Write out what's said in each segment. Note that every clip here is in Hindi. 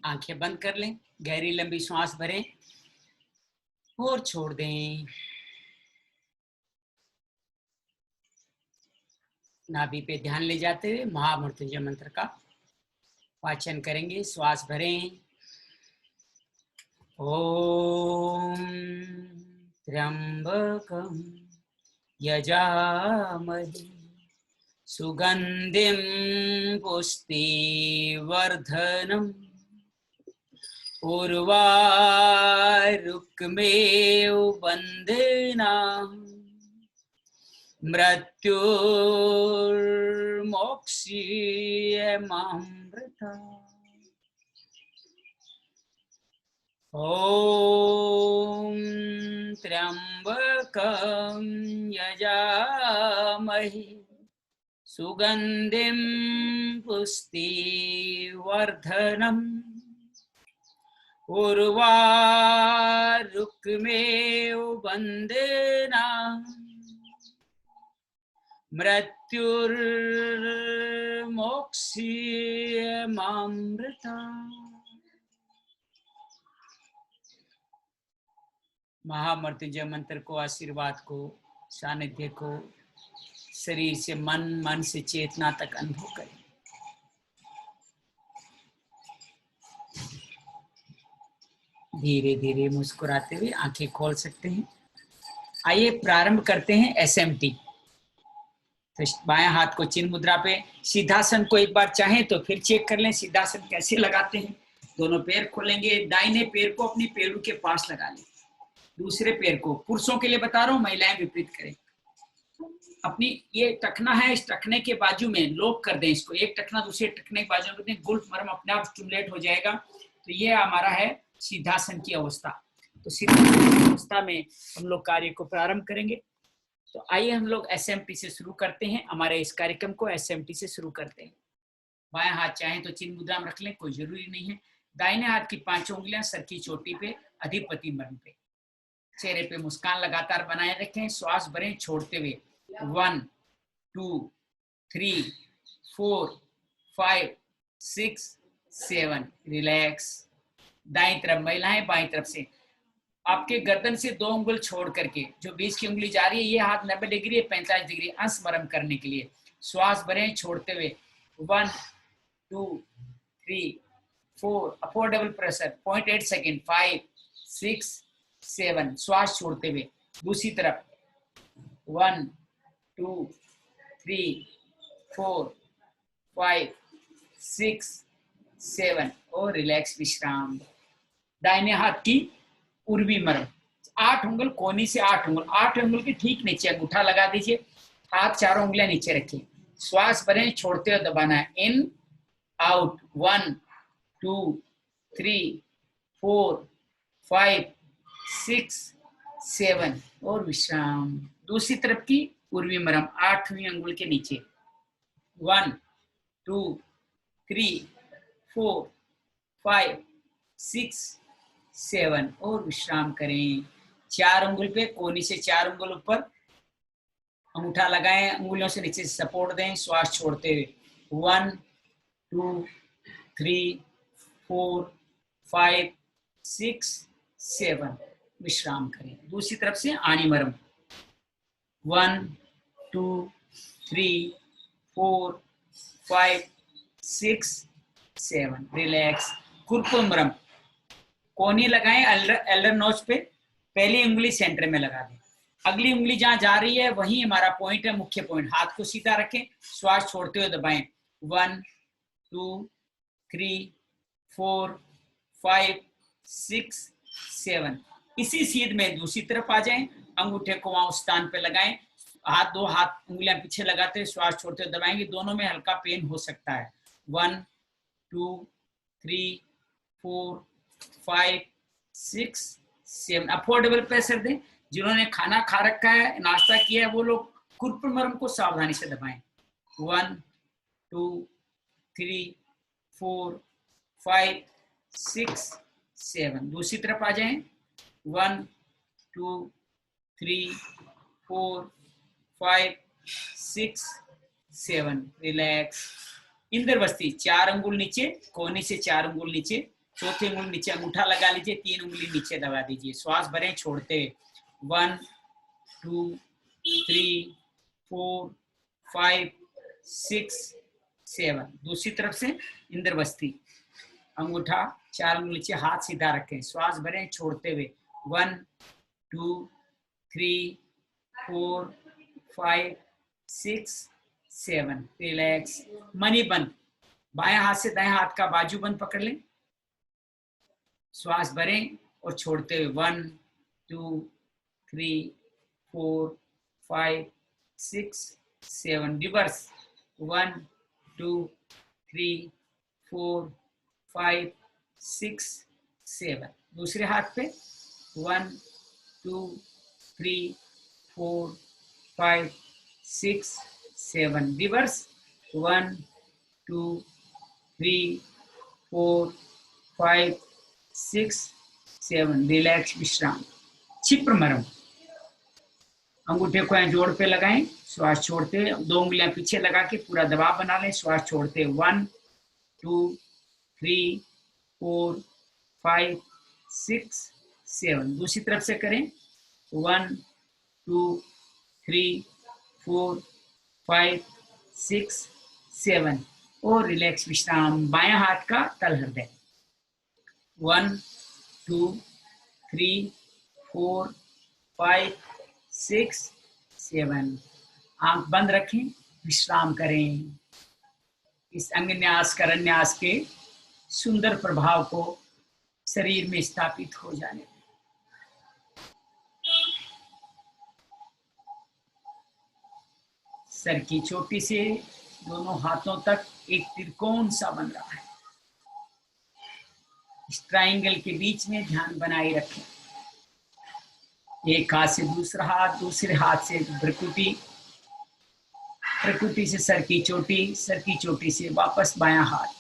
आंखें बंद कर लें, गहरी लंबी सांस भरें और छोड़ दें। नाभि पे ध्यान ले जाते हुए महामृत्युंजय मंत्र का वाचन करेंगे। श्वास भरें। ओम त्र्यंबकं यजामहे सुगंधिं पुष्टिवर्धनम् उर्वारुकमेव वंदेनाम् मृत्युर्मोक्षयमामृतात्। ओम त्र्यंबकं यजामहे सुगंधिं पुष्टिवर्धनम् उर्वारुकमेव वंदेनाम् मृत्युर्मोक्षयमामृतात्। महामृत्युंजय मंत्र को, आशीर्वाद को, सानिध्य को शरीर से मन से चेतना तक अनुभव करें। धीरे धीरे मुस्कुराते हुए आंखें खोल सकते हैं। आइए प्रारंभ करते हैं एसएमटी। तो बाएं हाथ को चिन्ह मुद्रा पे, सिद्धासन को एक बार चाहें तो फिर चेक कर लें सिद्धासन कैसे लगाते हैं। दोनों पैर खोलेंगे, दाहिने पैर को अपनी पैरों के पास लगा लें, दूसरे पैर को, पुरुषों के लिए बता रहा हूं, महिलाएं विपरीत करें। अपनी ये टखना है, इस टखने के बाजू में लॉक कर दें इसको, एक टखना दूसरे टखने के बाजू में, गुल्फ मरम अपने आप स्टिमुलेट हो जाएगा। तो ये हमारा है सिद्धासन की अवस्था। तो सिद्धासन की अवस्था में हम लोग कार्य को प्रारंभ करेंगे। तो आइए हम लोग एसएमटी से शुरू करते हैं। हमारे इस कार्यक्रम को एसएमटी से शुरू करते हैं। बाएं हाथ चाहें तो चिन्ह मुद्रा में रख लें, कोई जरूरी नहीं है। दाहिने हाथ की 5 उंगलियां सर की चोटी पे, अधिपति मर्म पे। चेहरे पे मुस्कान लगातार बनाए रखें। श्वास भरें छोड़ते हुए। 1 2 3 4 5 6 7। रिलैक्स। दाईं तरफ महिलाएं, बाईं तरफ से आपके गर्दन से 2 उंगल छोड़ करके, जो बीच की उंगली जा रही है, ये हाथ 90 डिग्री है, 45 डिग्री अंश मरम करने के लिए। श्वास भरें छोड़ते हुए। 1 2 3 4। अपर डबल प्रेशर 0.8 सेकेंड। 5 6 7। श्वास छोड़ते हुए। दूसरी तरफ 1 2 3 4 5 6 7 और रिलैक्स, विश्राम। दाहिने हाथ की पूर्वी मरम, 8 उंगल कोनी से 8 उंगल, 8 उंगल के ठीक नीचे अंगूठा लगा दीजिए। हाथ 4 उंगलियां नीचे रखिए। श्वास भरें छोड़ते हुए दबाना है। In out. 1 2 3 4 5 6 7 और विश्राम। दूसरी तरफ की पूर्वी मरम, 8वीं अंगुल के नीचे। 1 2 3 4 5 6 7 और विश्राम करें। 4 उंगल पे, कोनी से 4 उंगल ऊपर अंगूठा लगाएं, अंगुलियों से नीचे सपोर्ट दें। श्वास छोड़ते हुए। 1 2 3 4 5 6 7 विश्राम करें। दूसरी तरफ से आनी मरम। 1 2 3 4 5 6 7। रिलैक्स। कुरकुम मरम, कोनी लगाएं एल्डर नोच पे, पहली उंगली सेंटर में लगा दें। अगली उंगली जहां जा रही है वही हमारा पॉइंट है, मुख्य पॉइंट। हाथ को सीधा रखें, श्वास छोड़ते हुए दबाएं। 1 2 3 4 5 6 7। इसी सीध में दूसरी तरफ आ जाएं, अंगूठे को वहां उस स्थान पे लगाएं। हाथ 2 हाथ उंगलियां पीछे लगाते हुए श्वास छोड़ते हुए दबाएंगे। दोनों में हल्का पेन हो सकता है। 1 2 3 4 5 6 7। अफोर्डेबल प्रेशर दें। जिन्होंने खाना खा रखा है, नाश्ता किया है, वो लोग कुरकुर मरम को सावधानी से दबाएं। 1 2 3 4 5 6 7। दूसरी तरफ आ जाएं। 1 2 3 4 5 6 7। रिलैक्स। इंद्र बस्ती, 4 अंगुल नीचे, कोनी से 4 अंगुल नीचे। चौथी उंगली नीचे अंगूठा लगा लीजिए, 3 उंगली नीचे दबा दीजिए। श्वास भरें छोड़ते 1 2 3 4 5 6 7। दूसरी तरफ से इंद्रवस्ती, अंगूठा 4 उंगली नीचे, हाथ सीधा रखें। श्वास भरें छोड़ते हुए 1 2 3 4 5 6 7। रिलैक्स, मनी बंद। बाएं हाथ से दाएं हाथ का बाजू बंद पकड़ लें। श्वास भरें और छोड़ते हुए 1 2 3 4 5 6 7। रिवर्स 1 2 3 4 5 6 7। दूसरे हाथ पे 1 2 3 4 5 6 7। रिवर्स 1 2 3 4 5 6 7। रिलैक्स, विश्राम। क्षिप्र मरम, अंगूठे को यहाँ जोड़ पे लगाएं। श्वास छोड़ते 2 उंगलियां पीछे लगा के पूरा दबाव बना लें। श्वास छोड़ते 1 2 3 4 5 6 7। दूसरी तरफ से करें 1 2 3 4 5 6 7 और रिलैक्स, विश्राम। बायां हाथ का तल हृदय 1 2 3 4 5 6 7। आंख बंद रखें, विश्राम करें। इस अंगन्यास करन्यास के सुंदर प्रभाव को शरीर में स्थापित हो जाने दें। सर की चोटी से दोनों हाथों तक एक त्रिकोण सा बन रहा है। इस ट्रायंगल के बीच में ध्यान बनाए रखें। एक हाथ से दूसरा हाथ, दूसरे हाथ से भ्रुकुटी, भ्रुकुटी से सर की चोटी से वापस बायां हाथ।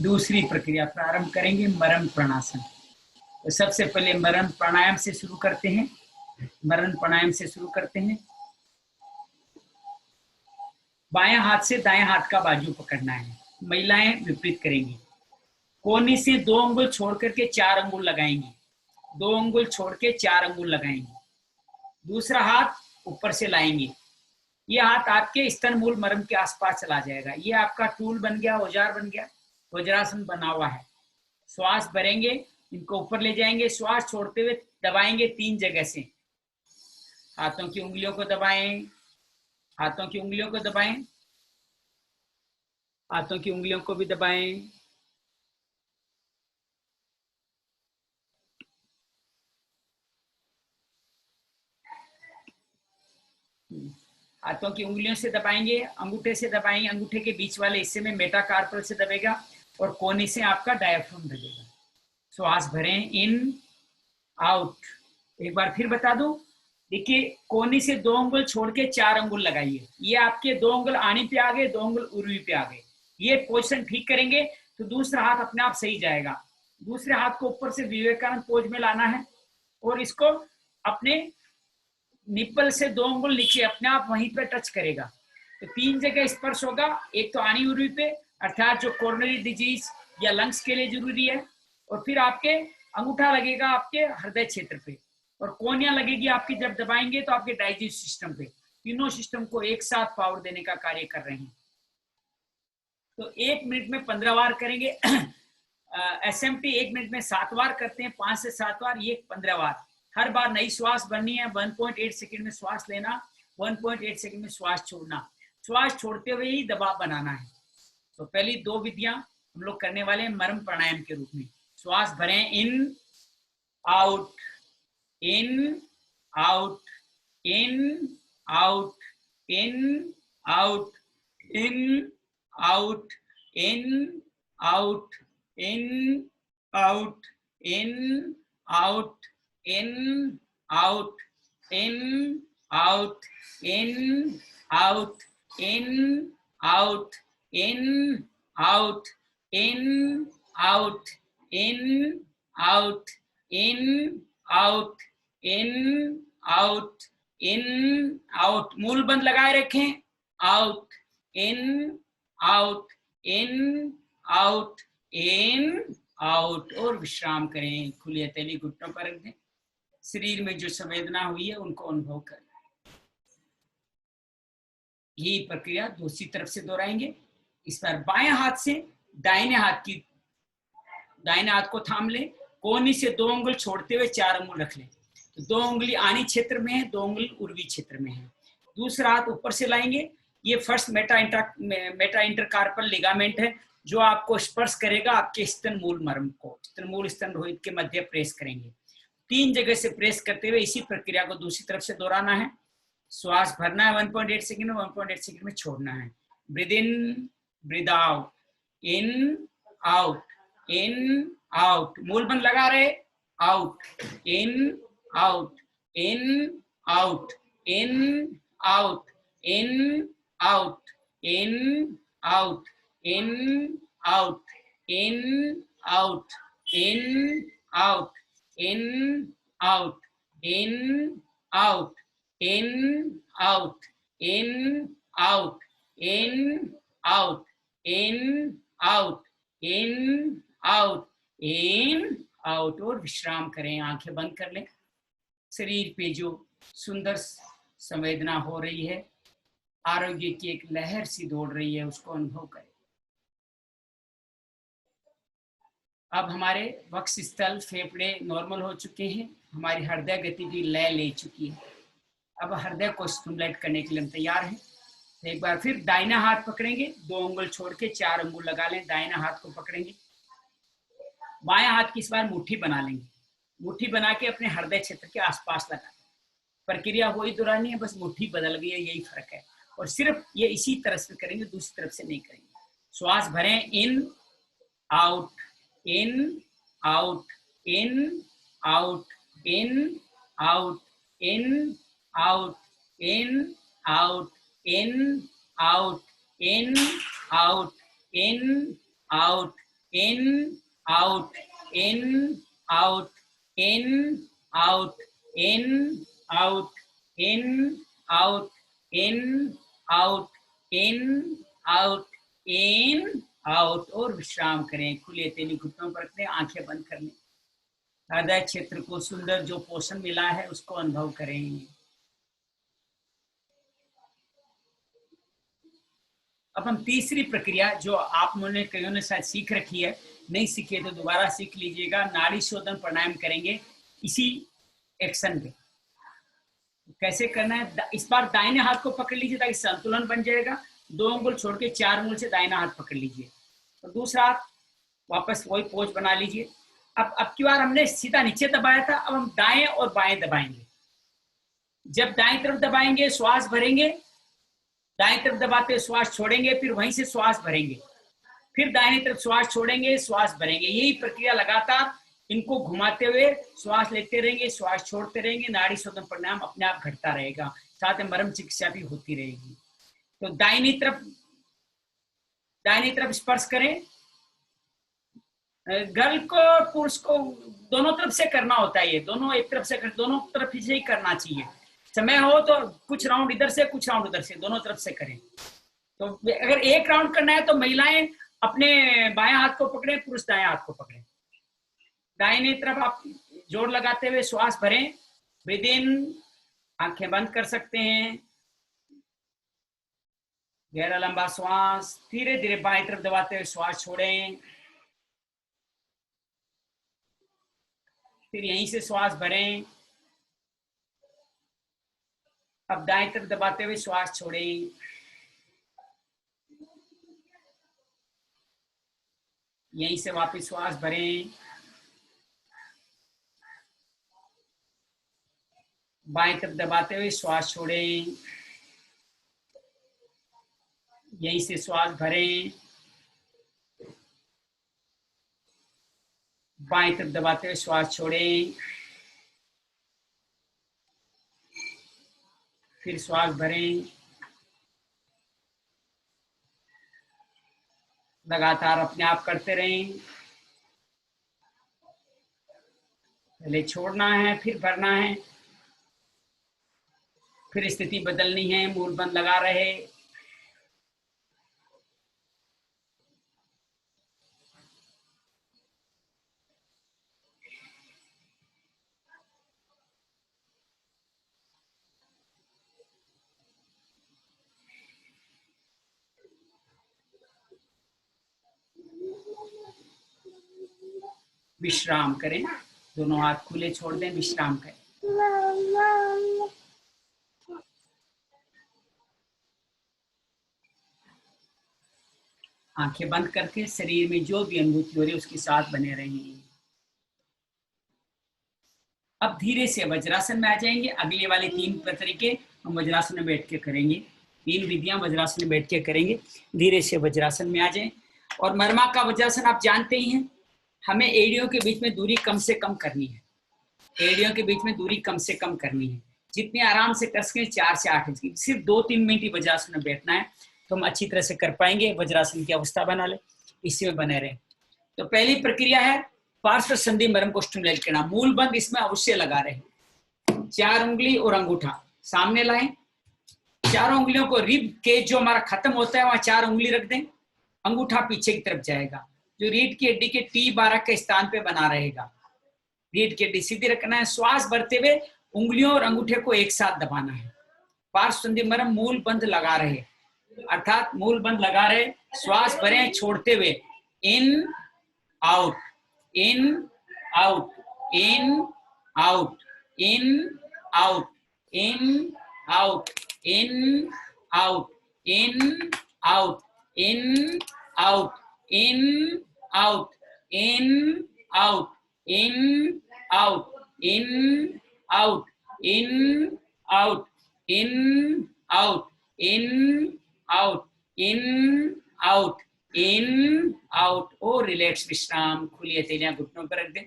दूसरी प्रक्रिया प्रारंभ करेंगे मरण प्रणासन। तो सबसे पहले मरण प्राणायाम से शुरू करते हैं। बाएं हाथ से दाएं हाथ का बाजू पकड़ना है। महिलाएं विपरीत करेंगी। कोहनी से 2 अंगुल छोड़ करके 4 अंगुल लगाएंगी। 2 अंगुल छोड़ के 4 अंगुल लगाएंगी। दूसरा हाथ ऊपर से लाएंगे। ये हाथ आपके स्तन मूल मर्म के आसपास चला जाएगा। ये आपका टूल बन गया, औजार बन गया, वज्रासन बना हुआ है। श्वास भरेंगे, इनको ऊपर ले जाएंगे। श्वास छोड़ते हुए दबाएंगे 3 जगह से। हाथों की उंगलियों को दबाएं, हाथों की उंगलियों को दबाएं, हाथों की उंगलियों को भी दबाएं। हाथों की उंगलियों से दबाएंगे, अंगूठे से दबाएंगे। अंगूठे के बीच वाले हिस्से में मेटाकार्पल से दबेगा और कोहनी से आपका डायफ्राम दबेगा। श्वास भरें, इन आउट। एक बार फिर बता दूं, देखिए कोहनी से 2 अंगुल छोड़ के 4 अंगुल लगाइए। ये आपके 2 अंगुल आनी पे आ गए, 2 अंगुल उर्वी पे आ गए। ये पोजीशन ठीक करेंगे तो दूसरा हाथ अपने आप सही जाएगा। दूसरे हाथ को ऊपर से विवेकानंद पोज में लाना है और इसको अपने निप्पल से 2 अंगुल नीचे अपने आप वहीं पे टच करेगा। तो 3 जगह स्पर्श होगा। एक तो आनी उर्वी पे, अर्थात जो कोरोनरी डिजीज या लंग्स के लिए जरूरी है, और फिर आपके अंगूठा लगेगा आपके हृदय क्षेत्र पे, और कोहनियां लगेगी आपकी जब दबाएंगे तो आपके डाइजेस्ट सिस्टम पे। तीनों सिस्टम को एक साथ पावर देने का कार्य कर रहे हैं। तो 1 मिनट में 15 बार करेंगे। एसएमटी 1 मिनट में 7 बार करते हैं, 5 से 7 बार, ये 15 बार। हर बार नई श्वास भरनी है। 1.8 सेकंड में श्वास लेना, 1.8 सेकंड में श्वास छोड़ना। श्वास छोड़ते हुए ही दबाव बनाना है। तो पहली 2 विधियां हम लोग करने वाले हैं मर्म प्राणायाम के रूप में। श्वास भरें, in out, in out, in out, in out, in out, in out, in out, in out, in out, in out, in out, in out, in out, in out, in out, in out, in out, in out, मूल बंद लगाए रखें, out, in out, in out, in out, और विश्राम करें। खुली हथेली घुटनों पर रख दें। शरीर में जो संवेदना हुई है उनको अनुभव करें। यही प्रक्रिया दूसरी तरफ से दोहराएंगे। इस बार बाएं हाथ से दाहिने हाथ को थाम लें, कोहनी से 2 उंगल छोड़ते हुए 4 उंगल रख लें। तो 2 उंगली आनी क्षेत्र में है, 2 उंगली उर्वी क्षेत्र में है। दूसरा हाथ ऊपर से लाएंगे। ये फर्स्ट मेटा इंटरकार्पल लिगामेंट है जो आपको स्पर्श करेगा आपके स्तन मूल मर्म को, स्तन मूल स्तन रोहित के मध्य प्रेस करेंगे। 3 जगह से प्रेस करते हुए इसी प्रक्रिया को दूसरी तरफ से दोहराना है। श्वास भरना है 1.8 सेकंड में, 1.8 सेकंड में छोड़ना है। Breathe in, breathe out, in out, in out, मूल बंद लगा रहे, out, in out, in out, in out, in out, in out, in out, in out, in out, in out, in out, in out, in out, in out, in out, in out, in out, और विश्राम करें। आंखें बंद कर लें। शरीर पे जो सुंदर संवेदना हो रही है, आरोग्य की एक लहर सी दौड़ रही है, उसको अनुभव करें। अब हमारे वक्ष स्थल, फेफड़े नॉर्मल हो चुके हैं, हमारी हृदय गति भी लय ले चुकी है। अब हृदय को स्टिमुलेट करने के लिए हम तैयार हैं। तो एक बार फिर दाहिना हाथ पकड़ेंगे, 2 उंगल छोड़ के 4 उंगल लगा लें, दाहिना हाथ को पकड़ेंगे। बाएं हाथ की इस बार मुट्ठी बना लेंगे। मुट्ठी बना के अपने हृदय क्षेत्र के आसपास लगा लें। प्रक्रिया वही दोहरानी है, बस मुट्ठी बदल गई है, यही फर्क है। और सिर्फ ये इसी तरफ से करेंगे, दूसरी तरफ से नहीं करेंगे। श्वास भरें, in out, in out, in out, in out, in out, in out, in out, in out, in out, in out, in out, in out, in out, in out, in out, in out, in out, और विश्राम करें। खुले हथेली घुटनों पर रखें, आंखें बंद कर लें। हृदय क्षेत्र को सुंदर जो पोषण मिला है उसको अनुभव करें। अब हम तीसरी प्रक्रिया जो आप लोगों कईयों ने शायद सीख रखी है, नहीं सीखी है तो दोबारा सीख लीजिएगा। नाड़ी शोधन प्राणायाम करेंगे इसी एक्शन में। कैसे करना है, इस बार दाहिने हाथ को पकड़ लीजिए ताकि संतुलन बन जाएगा। 2 उंगल छोड़ के 4 उंगल से दाहिना हाथ पकड़ लीजिए और दूसरा हाथ वापस वही पोज बना लीजिए। अब की बार हमने सीधा नीचे दबाया था, अब हम दाएं और बाएं दबाएंगे। जब दाएं तरफ दबाएंगे श्वास भरेंगे, दाएं तरफ दबाते श्वास छोड़ेंगे, फिर वहीं से श्वास भरेंगे, फिर दाहिनी तरफ श्वास छोड़ेंगे, श्वास भरेंगे। यही प्रक्रिया लगातार इनको घुमाते हुए श्वास लेते रहेंगे, श्वास छोड़ते रहेंगे। नाड़ी शोधन प्राणायाम अपने आप घटता रहेगा, साथ में मर्म चिकित्सा भी होती रहेगी। तो दाहिनी तरफ स्पर्श करें। गर्ल को पुरुष को दोनों तरफ से करना होता है, ये दोनों एक तरफ से दोनों तरफ से ही करना चाहिए। समय हो तो कुछ राउंड इधर से, कुछ राउंड उधर से, दोनों तरफ से करें। तो अगर एक राउंड करना है तो महिलाएं अपने बाएं हाथ को पकड़े, पुरुष दाएं हाथ को पकड़े। दाहिनी तरफ आप जोर लगाते हुए श्वास भरें। ब्रीद इन, आंखें बंद कर सकते हैं, गहरा लंबा श्वास। धीरे धीरे बाएं तरफ दबाते हुए श्वास छोड़ें, फिर यहीं से श्वास भरें। अब दाएं तरफ दबाते हुए श्वास छोड़ें, यहीं से वापस श्वास भरें। बाएं तरफ दबाते हुए श्वास छोड़ें, यहीं से श्वास भरें। बाएं तरफ दबाते हुए श्वास छोड़ें, फिर श्वास भरें। लगातार अपने आप करते रहें। पहले छोड़ना है, फिर भरना है, फिर स्थिति बदलनी है, मूल बंद लगा रहे। विश्राम करें, दोनों हाथ खुले छोड़ दें, विश्राम करें। आंखें बंद करके शरीर में जो भी अनुभूति हो रही है उसके साथ बने रहें। अब धीरे से वज्रासन में आ जाएंगे। अगले वाले 3 तरीके हम वज्रासन में बैठ के करेंगे। 3 विधियां वज्रासन में बैठ के करेंगे। धीरे से वज्रासन में आ जाएं। और मर्मा का वज्रासन आप जानते ही हैं, हमें एड़ियों के बीच में दूरी कम से कम करनी है। एड़ियों के बीच में दूरी कम से कम करनी है, जितने आराम से कर सकें 4 से 8 इंच की। सिर्फ 2-3 मिनट ही वज्रासन में बैठना है तो हम अच्छी तरह से कर पाएंगे। वज्रासन की अवस्था बना ले, इसी में बने रहें। तो पहली प्रक्रिया है पार्श्व संधि मर्म को स्टिमुलेट करना। मूल बंद इसमें अवश्य लगा रहे। 4 उंगली और अंगूठा सामने लाएं। चारों उंगलियों को रिब के जो हमारा खत्म होता है वहां 4 उंगली रख दें। अंगूठा पीछे की तरफ जाएगा, जो रीढ़ की हड्डी के T12 के स्थान पे बना रहेगा। रीढ़ की हड्डी सीधी रखना है। श्वास भरते हुए उंगलियों और अंगूठे को एक साथ दबाना है। पार्श्व संधि मर्म मूल बंद लगा रहे, अर्थात मूल बंद लगा रहे। श्वास भरें छोड़ते हुए, in out, in out, in out, in out, in out, in out, in out, in out, in out, in out, in out, in out, in out, in out, in out, in out, in out. और रिलैक्स, विश्राम। खुली हथेलियां घुटनों पर रख दें।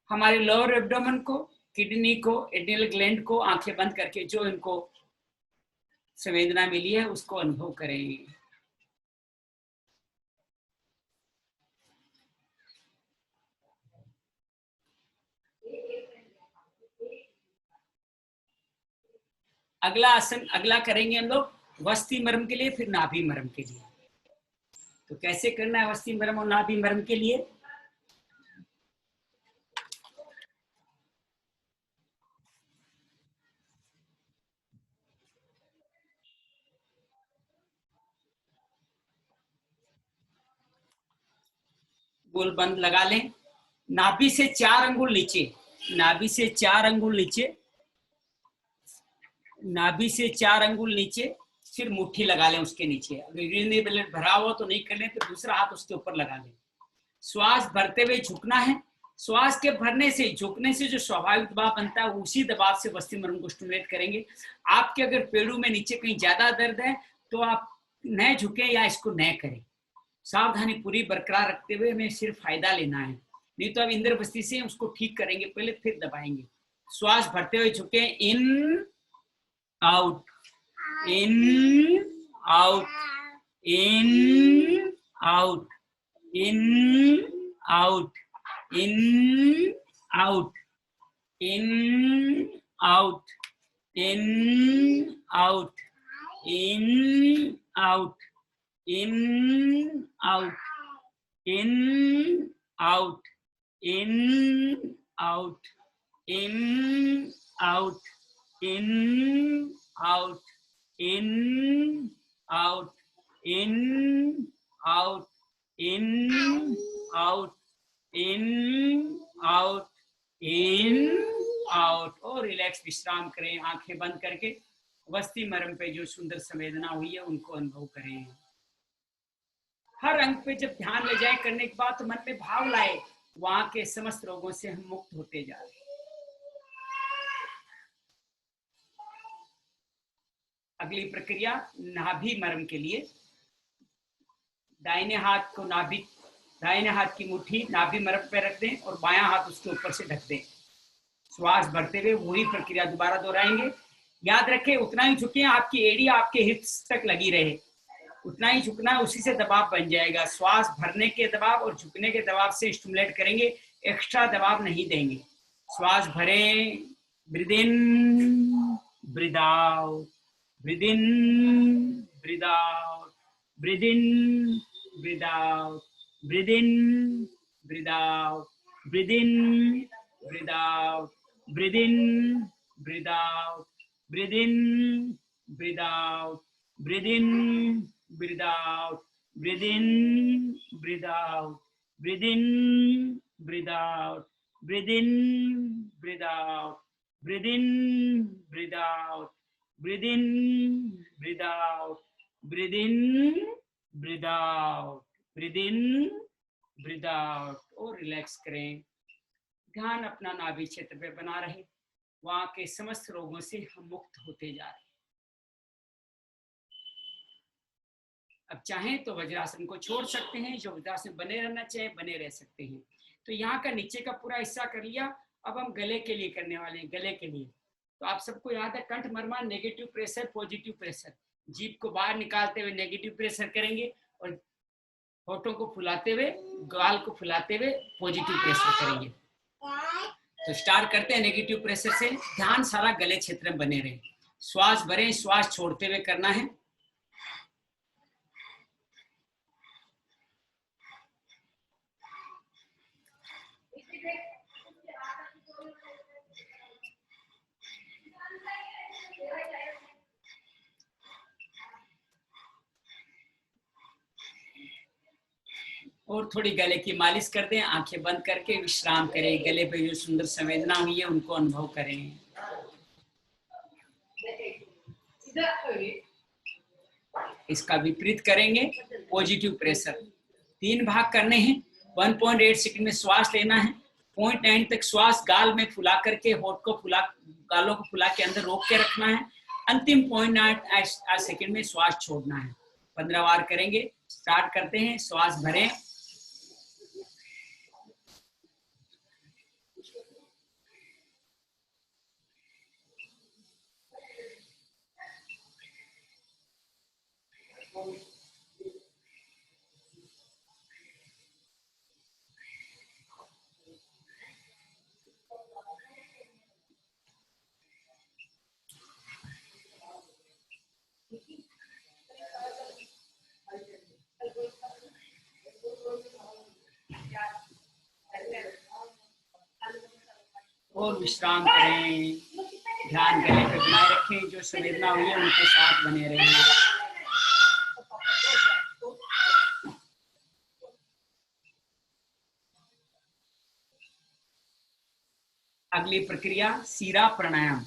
हमारे लोअर एब्डोमेन को, किडनी को, एड्रिनल ग्लैंड को आंखें बंद करके जो इनको संवेदना मिली है उसको अनुभव करें। अगला आसन, अगला करेंगे हम लोग वस्ती मर्म के लिए, फिर नाभि मर्म के लिए। तो कैसे करना है वस्ती मर्म और नाभि मर्म के लिए? गोल बंद लगा लें। नाभि से 4 अंगुल नीचे, नाभि से 4 अंगुल नीचे, नाभि से 4 अंगुल नीचे, फिर मुट्ठी लगा लें उसके नीचे। अगर यूरिनरी ब्लड भरा हो तो नहीं कर लें, तो दूसरा हाथ उसके ऊपर लगा लें। श्वास भरते हुए झुकना है। श्वास के भरने से, झुकने से जो स्वाभाविक दबाव बनता है उसी दबाव से वस्ती मर्म को स्टिमुलेट करेंगे। आपके अगर पेड़ों में नीचे कहीं ज्यादा दर्द है तो आप न झुके या इसको न करें। सावधानी पूरी बरकरार रखते हुए हमें सिर्फ फायदा लेना है, नहीं तो आप इंद्र बस्ती से उसको ठीक करेंगे पहले, फिर दबाएंगे। श्वास भरते हुए झुके, in out, in out, in out, in out, in out, in out, in out, in out, in out, in out, in out, in out, in out, in out, in out, in out, in out, in out. और रिलैक्स, विश्राम करें आंखें बंद करके। वस्ती मर्म पे जो सुंदर संवेदना हुई है उनको अनुभव करें। हर अंग पे जब ध्यान ले जाए करने के बाद तो मन में भाव लाए, वहां के समस्त रोगों से हम मुक्त होते जा रहे हैं। अगली प्रक्रिया नाभि मर्म के लिए। दाहिने हाथ को नाभि, दाहिने हाथ की मुट्ठी नाभि मर्म पे रख दें और बायां हाथ उसके ऊपर से ढक दें। श्वास भरते हुए वही प्रक्रिया दोबारा दोहराएंगे। याद रखें उतना ही झुकें, आपकी एड़ी आपके हिप्स तक लगी रहे, उतना ही झुकना है, उसी से दबाव बन जाएगा। श्वास भरने के दबाव और झुकने के दबाव से स्टिमुलेट करेंगे एक्स्ट्रा दबाव नहीं देंगे। श्वास भरे, breathe in, breathe out, breathe in, breathe out, breathe in, breathe out, breathe in, breathe out, breathe in, breathe out, breathe in, breathe out, breathe in, breathe out, breathe in, breathe out, breathe in, breathe out, breathe in, breathe out, breathe in, breathe out, breathe in, breathe out, breathe in, breathe out, breathe in, breathe out, breathe in, breathe out. और रिलैक्स करें। ध्यान अपना नाभि क्षेत्र पे बना रहे। वहां के समस्त रोगों से हम मुक्त होते जा रहे हैं। अब चाहें तो वज्रासन को छोड़ सकते हैं, जो वज्रासन बने रहना चाहिए बने रह सकते हैं। तो यहाँ का नीचे का पूरा हिस्सा कर लिया। अब हम गले के लिए करने वाले हैं। गले के लिए तो आप सबको याद है, कंठ मरमा नेगेटिव प्रेशर, पॉजिटिव प्रेशर। जीभ को बाहर निकालते हुए नेगेटिव प्रेशर करेंगे और होठों को फुलाते हुए, गाल को फुलाते हुए पॉजिटिव प्रेशर करेंगे। तो स्टार्ट करते हैं नेगेटिव प्रेशर से। ध्यान सारा गले क्षेत्र में बने रहे। श्वास भरें, श्वास छोड़ते हुए करना है। और थोड़ी गले की मालिश कर दें। आंखें बंद करके विश्राम करें। गले पे जो सुंदर संवेदना हुई है उनको अनुभव करें। इसका विपरीत करेंगे, पॉजिटिव प्रेशर। 3 भाग करने हैं। 1.8 सेकंड में श्वास लेना है। 0.9 तक श्वास गाल में फुला करके, होठ को फुला, गालों को फुला के अंदर रोक के रखना है। अंतिम 0.8 सेकंड में श्वास छोड़ना है। 15 बार करेंगे। स्टार्ट करते हैं। श्वास भरें, और विश्राम करें। ध्यान गले पे बनाए रखें। जो संवेदना हुई है उनके साथ बने रहें। अगली प्रक्रिया सीरा प्राणायाम,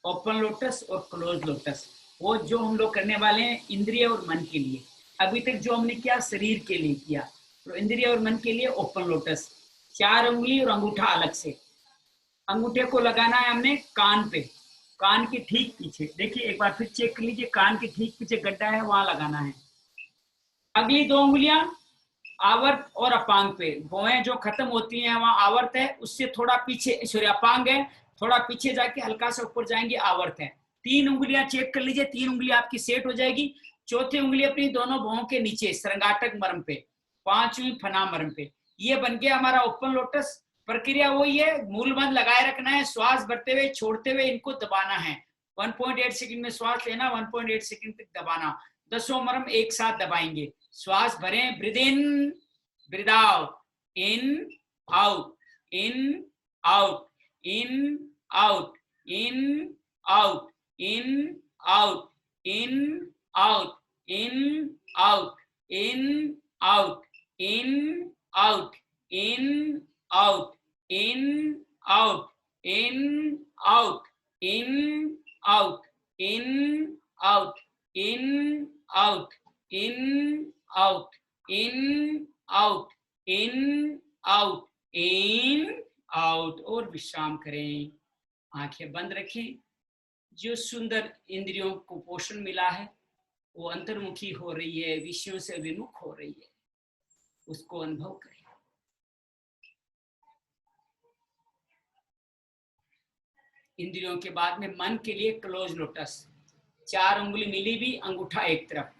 ओपन लोटस और क्लोज लोटस। वो जो हम लोग करने वाले हैं इंद्रिय और मन के लिए। अभी तक जो हमने किया शरीर के लिए किया, तो इंद्रिय और मन के लिए ओपन लोटस। 4 उंगली और अंगूठा अलग से। अंगूठे को लगाना है हमने कान पे, कान के ठीक पीछे। देखिए एक बार फिर चेक कर लीजिए, कान के ठीक पीछे गड्ढा है, वहां लगाना है। अगली 2 उंगलियां आवर्त और अपांग पे। भौएं जो खत्म होती हैं वहां आवर्त है, उससे थोड़ा पीछे, सॉरी अपांग है, थोड़ा पीछे जाके हल्का सा ऊपर जाएंगे, आवर्त है। 3 उंगलियां चेक कर लीजिए। 3 उंगलियां आपकी सेट हो जाएगी। चौथी उंगली अपनी दोनों भौं के नीचे श्रृंगाटक मर्म पे, 5वीं फना मर्म पे। ये बन गया हमारा ओपन लोटस। प्रक्रिया वही है, मूल बंद लगाए रखना है। श्वास भरते हुए छोड़ते हुए इनको दबाना है। 1.8 सेकंड में श्वास लेना, 1.8 सेकंड तक दबाना। 10 मर्म एक साथ दबाएंगे। श्वास भरें, breathe in, breathe out, in out, in out, in out, in out, in out, in out, in out, in out, in out, in out, in out, in out, in out, in out, in out, in out, in out, in out, in out. और विश्राम करें। आंखें बंद रखें। जो सुंदर इंद्रियों को पोषण मिला है वो अंतर्मुखी हो रही है, विषयों से विमुख हो रही है, उसको अनुभव करें। इंद्रियों के बाद में मन के लिए क्लोज लोटस। 4 उंगली मिली भी, अंगूठा एक तरफ।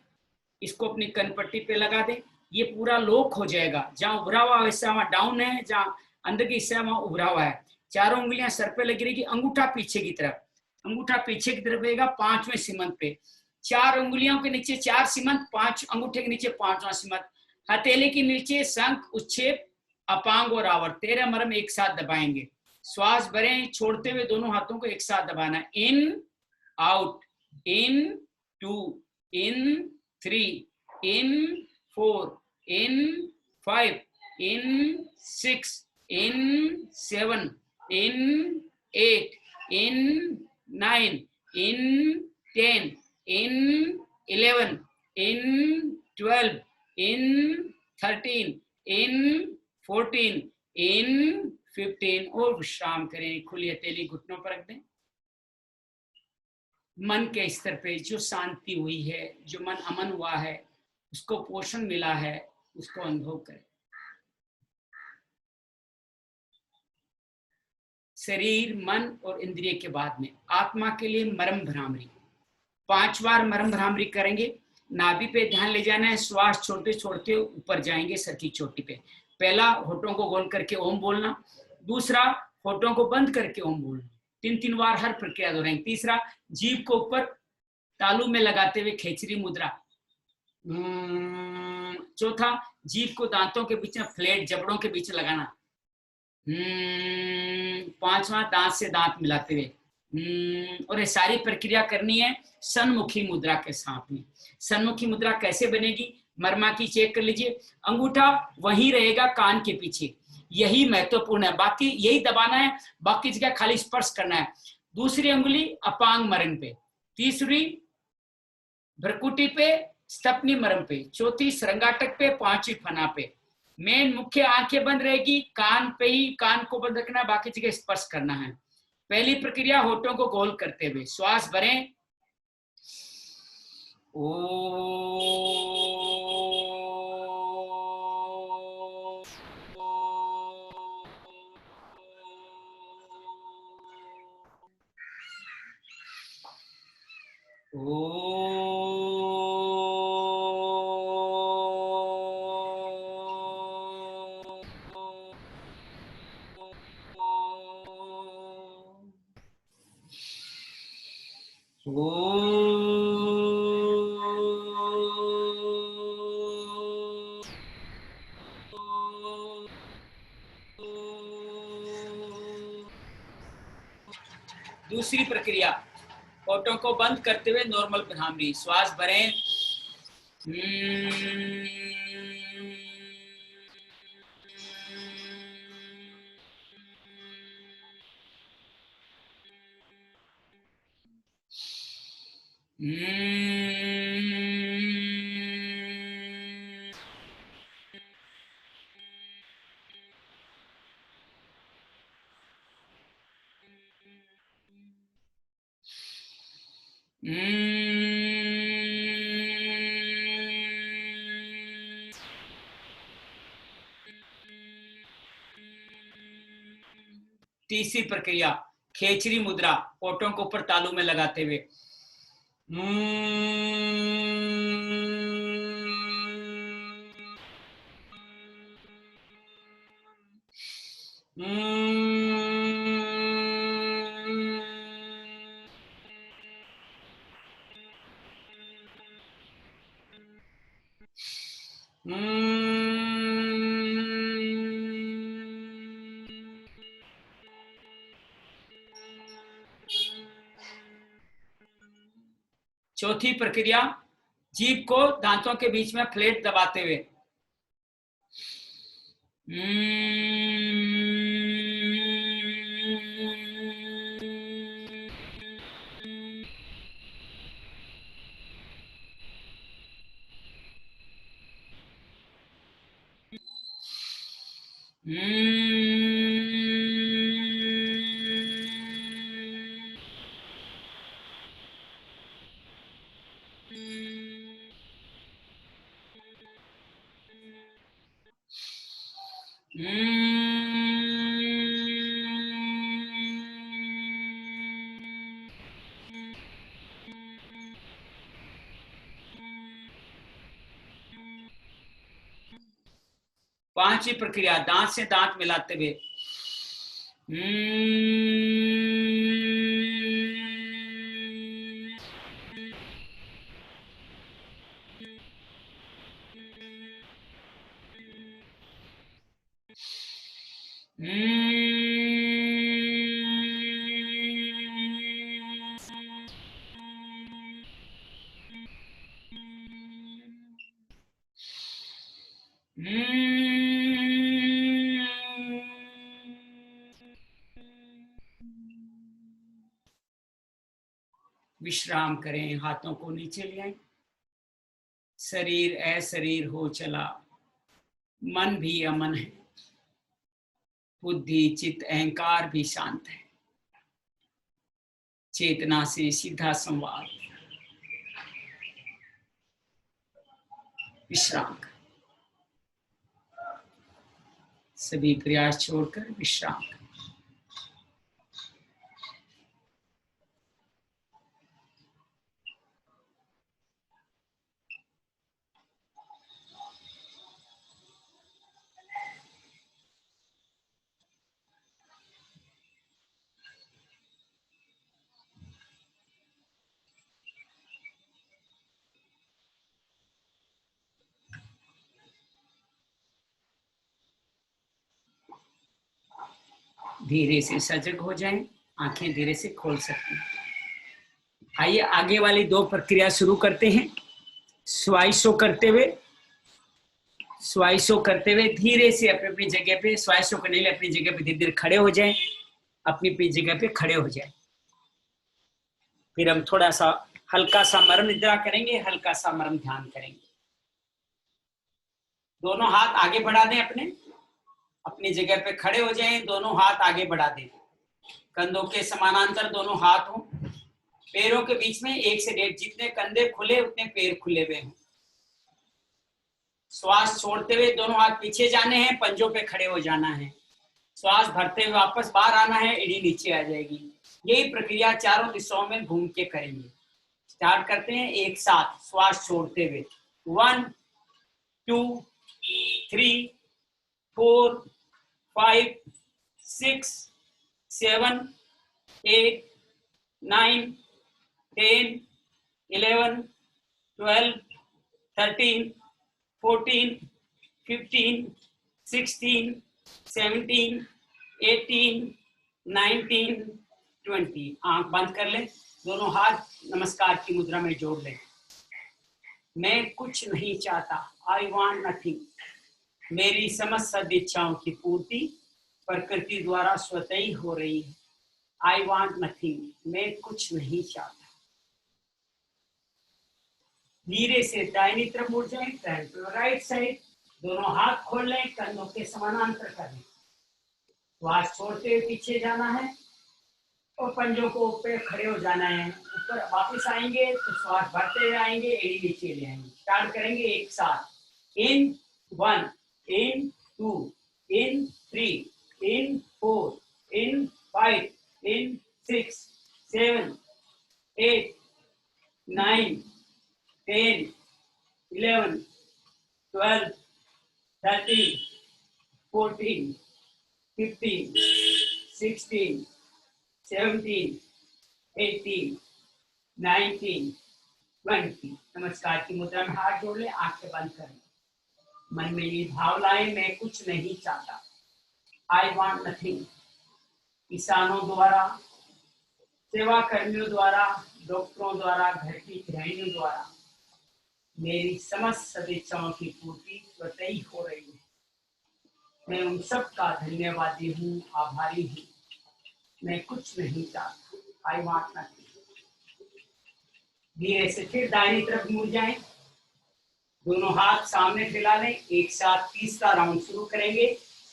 इसको अपनी कनपट्टी पे लगा दे। ये पूरा लॉक हो जाएगा। जहां उभरा हुआ हिस्सा वहां डाउन है, जहां अंदर की हिस्सा वहां उभरा हुआ है। चारों उंगलियां सर पे लगी रहेगी, अंगूठा पीछे की तरफ, अंगूठा पीछे की तरफ रहेगा 5वें सीमंत पे। 4 उंगलियों के नीचे 4 सीमंत, 5 अंगूठे के नीचे 5वां सीमंत। हथेली के नीचे शंख, उच्छेद, अपांग और आवर्त। 13 मरम एक साथ दबाएंगे। श्वास भरें, छोड़ते हुए दोनों हाथों को एक साथ दबाना। In out, in 2, in 3, in 4, in 5, in 6, in 7, in 8, in 9, in 10, in 11, in 12, in 13, in 14, in 15। और विश्राम करें। खुली हथेली घुटनों पर रख दें। मन के स्तर पे जो शांति हुई है, जो मन अमन हुआ है, उसको पोषण मिला है, उसको अनुभव करें। शरीर, मन और इंद्रिय के बाद में आत्मा के लिए मरम भ्रामरी। 5 बार मरम भ्रामरी करेंगे। नाभि पे ध्यान ले जाना है। श्वास छोड़ते छोड़ते ऊपर जाएंगे सर की चोटी पे। पहला, होठों को गोल करके ओम बोलना। दूसरा, होठों को बंद करके ओम बोलना। 3-3 बार हर प्रक्रिया दोहराएंगे। तीसरा, जीभ को ऊपर तालू में लगाते हुए खेचरी मुद्रा। चौथा, जीभ को दांतों के बीच में फ्लैट जबड़ों के बीच लगाना। 5वां, दांत से दांत मिलाते हुए। और ये सारी प्रक्रिया करनी है सन्मुखी मुद्रा के साथ में। सन्मुखी मुद्रा कैसे बनेगी? मरमा की चेक कर लीजिए। अंगूठा वहीं रहेगा कान के पीछे, यही महत्वपूर्ण है। बाकी यही दबाना है, बाकी जगह खाली स्पर्श करना है। दूसरी अंगुली अपांग मरम पे, तीसरी भ्रकुटी पे, स्तपनी मरम पे, चौथी श्रृंगाटक पे, 5वीं फना पे। मेन मुख्य आंखें बंद रहेगी, कान पे ही कान को बंद रखना, बाकी जगह स्पर्श करना है। पहली प्रक्रिया होठों को गोल करते हुए श्वास भरें। दूसरी प्रक्रिया, होठों को बंद करते हुए नॉर्मल भ्रामरी। श्वास भरें। तीसरी प्रक्रिया, खेचरी मुद्रा, होठों को ऊपर तालू में लगाते हुए। चौथी प्रक्रिया, जीभ को दांतों के बीच में फ्लैट दबाते हुए। पांचवी प्रक्रिया, दांत से दांत मिलाते हुए। विश्राम करें, हाथों को नीचे ले आए। शरीर अशरीर हो चला, मन भी अमन है, बुद्धि चित्त अहंकार भी शांत है। चेतना से सीधा संवाद। विश्राम करें, सभी प्रयास छोड़कर विश्राम करें। धीरे से सजग हो जाएं, आंखें धीरे से खोल सकते हैं। आइए आगे वाली दो प्रक्रिया शुरू करते हैं। स्वाइसो करते हुए धीरे से अपनी अपनी जगह पे, स्वाइसो करने के लिए अपनी जगह पे धीरे धीरे खड़े हो जाएं, अपनी अपनी जगह पे खड़े हो जाएं। फिर हम थोड़ा सा हल्का सा मर्म निद्रा करेंगे, हल्का सा मर्म ध्यान करेंगे। दोनों हाथ आगे बढ़ा दें, अपनी जगह पे खड़े हो जाएं, दोनों हाथ आगे बढ़ा दें, कंधों के समानांतर दोनों हाथ हों, पैरों के बीच में 1 से 1.5, जितने कंधे खुले उतने पैर खुले हुए हों। श्वास छोड़ते हुए दोनों हाथ पीछे जाने हैं, पंजों पे खड़े हो जाना है। श्वास भरते हुए वापस बाहर आना है, एड़ी नीचे आ जाएगी। यही प्रक्रिया चारों दिशाओं में घूम के करेंगे। स्टार्ट करते हैं एक साथ, श्वास छोड़ते हुए। 1 2 3 4 5 6 7 8 9 10 11 12 13 14 15 16 17 18 19 20। आंख बंद कर लें, दोनों हाथ नमस्कार की मुद्रा में जोड़ लें। मैं कुछ नहीं चाहता, आई वांट नथिंग। मेरी समस्त सदिच्छाओं की पूर्ति प्रकृति द्वारा स्वतः ही हो रही है। आई वांट नथिंग, मैं कुछ नहीं चाहता। धीरे से दाहिनी तरफ मुड़ जाएं, टर्न टू राइट साइड, दोनों हाथ खोल लें, कंधों के समानांतर कर लें। श्वास छोड़ते हुए पीछे जाना है और पंजों को ऊपर खड़े हो जाना है। ऊपर वापस आएंगे तो श्वास भरते हुए आएंगे, एड़ी नीचे ले आएंगे। स्टार्ट करेंगे एक साथ। इन 1, इन 2, इन 3, इन 4, इन 5, इन 6, 7, 8, 9, 10, 11, 12, 13, 14, 15, 16, 17, 18, 19, 20। नमस्कार की मुद्रा में हाथ जोड़ ले, आंखें बंद करें। मन में ये भाव लाए, मैं कुछ नहीं चाहता, आई वांट नथिंग। किसानों द्वारा, सेवा कर्मियों द्वारा, डॉक्टरों द्वारा, घर की गृहिणियों द्वारा मेरी समस्त सदिच्छाओं की पूर्ति स्वतः ही हो रही है। मैं उन सब का धन्यवादी हूँ, आभारी हूँ। मैं कुछ नहीं चाहता, आई वांट नथिंग। धीरे से फिर दाहिनी तरफ मुड़ जाएं, दोनों हाथ सामने फैला लें। एक साथ तीसरा राउंड शुरू करेंगे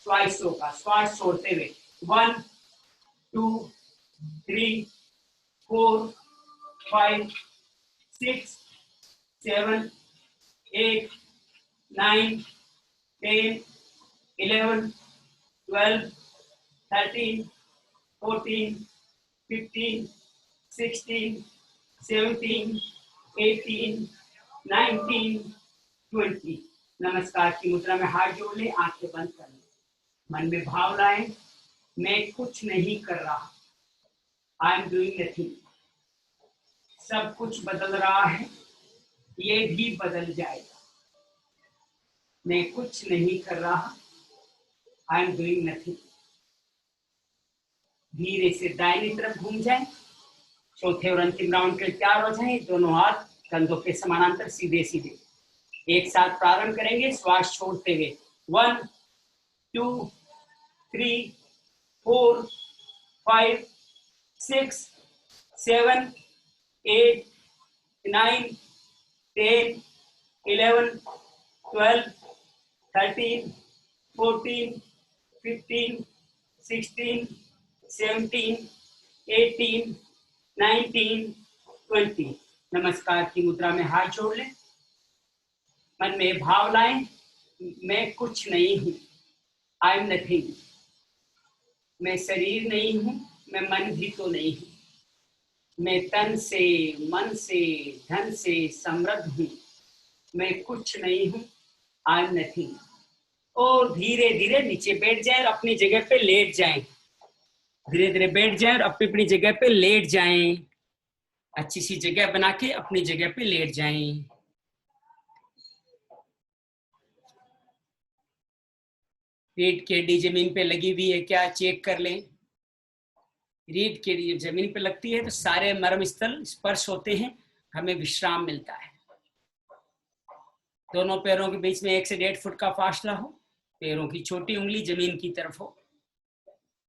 स्वाइसो का, श्वास छोड़ते हुए। 1 2 3 4 5 6 7 8 9 10 11 12 13 14 15 16 17 18 19 20। नमस्कार की मुद्रा में हाथ जोड़ लें, आंखें बंद कर लें। मन में भाव लाएं, मैं कुछ नहीं कर रहा, आई एम डूइंग नथिंग। सब कुछ बदल रहा है, ये भी बदल जाएगा। मैं कुछ नहीं कर रहा, आई एम डूइंग नथिंग। धीरे से दाहिनी तरफ घूम जाए। चौथे और अंतिम राउंड के तैयार हो जाए। दोनों हाथ कंधों के समानांतर सीधे सीधे एक साथ प्रारंभ करेंगे, श्वास छोड़ते हुए। 1 2 3 4 5 6 7 8 9 10 11 12 13 14 15 16 17 18 19 20। नमस्कार की मुद्रा में हाथ जोड़ लें। मन में भाव लाएं, मैं कुछ नहीं हूं, आई एम नथिंग। मैं शरीर नहीं हूं, मैं मन भी तो नहीं हूं। मैं तन से, मन से, धन से समृद्ध हूं, मैं कुछ नहीं हूं, आई एम नथिंग। और धीरे धीरे नीचे बैठ जाएं और अपनी जगह पे लेट जाएं। धीरे धीरे बैठ जाएं और अपनी अपनी जगह पे लेट जाएं। अच्छी सी जगह बना के अपनी जगह पे लेट जाएं। रीढ़ की हड्डी जमीन पे लगी हुई है क्या, चेक कर लें। रीढ़ की हड्डी जमीन पे लगती है तो सारे मर्म स्थल स्पर्श होते हैं, हमें विश्राम मिलता है। दोनों पैरों के बीच में 1 से 1.5 फुट का फासला हो। पैरों की छोटी उंगली जमीन की तरफ हो।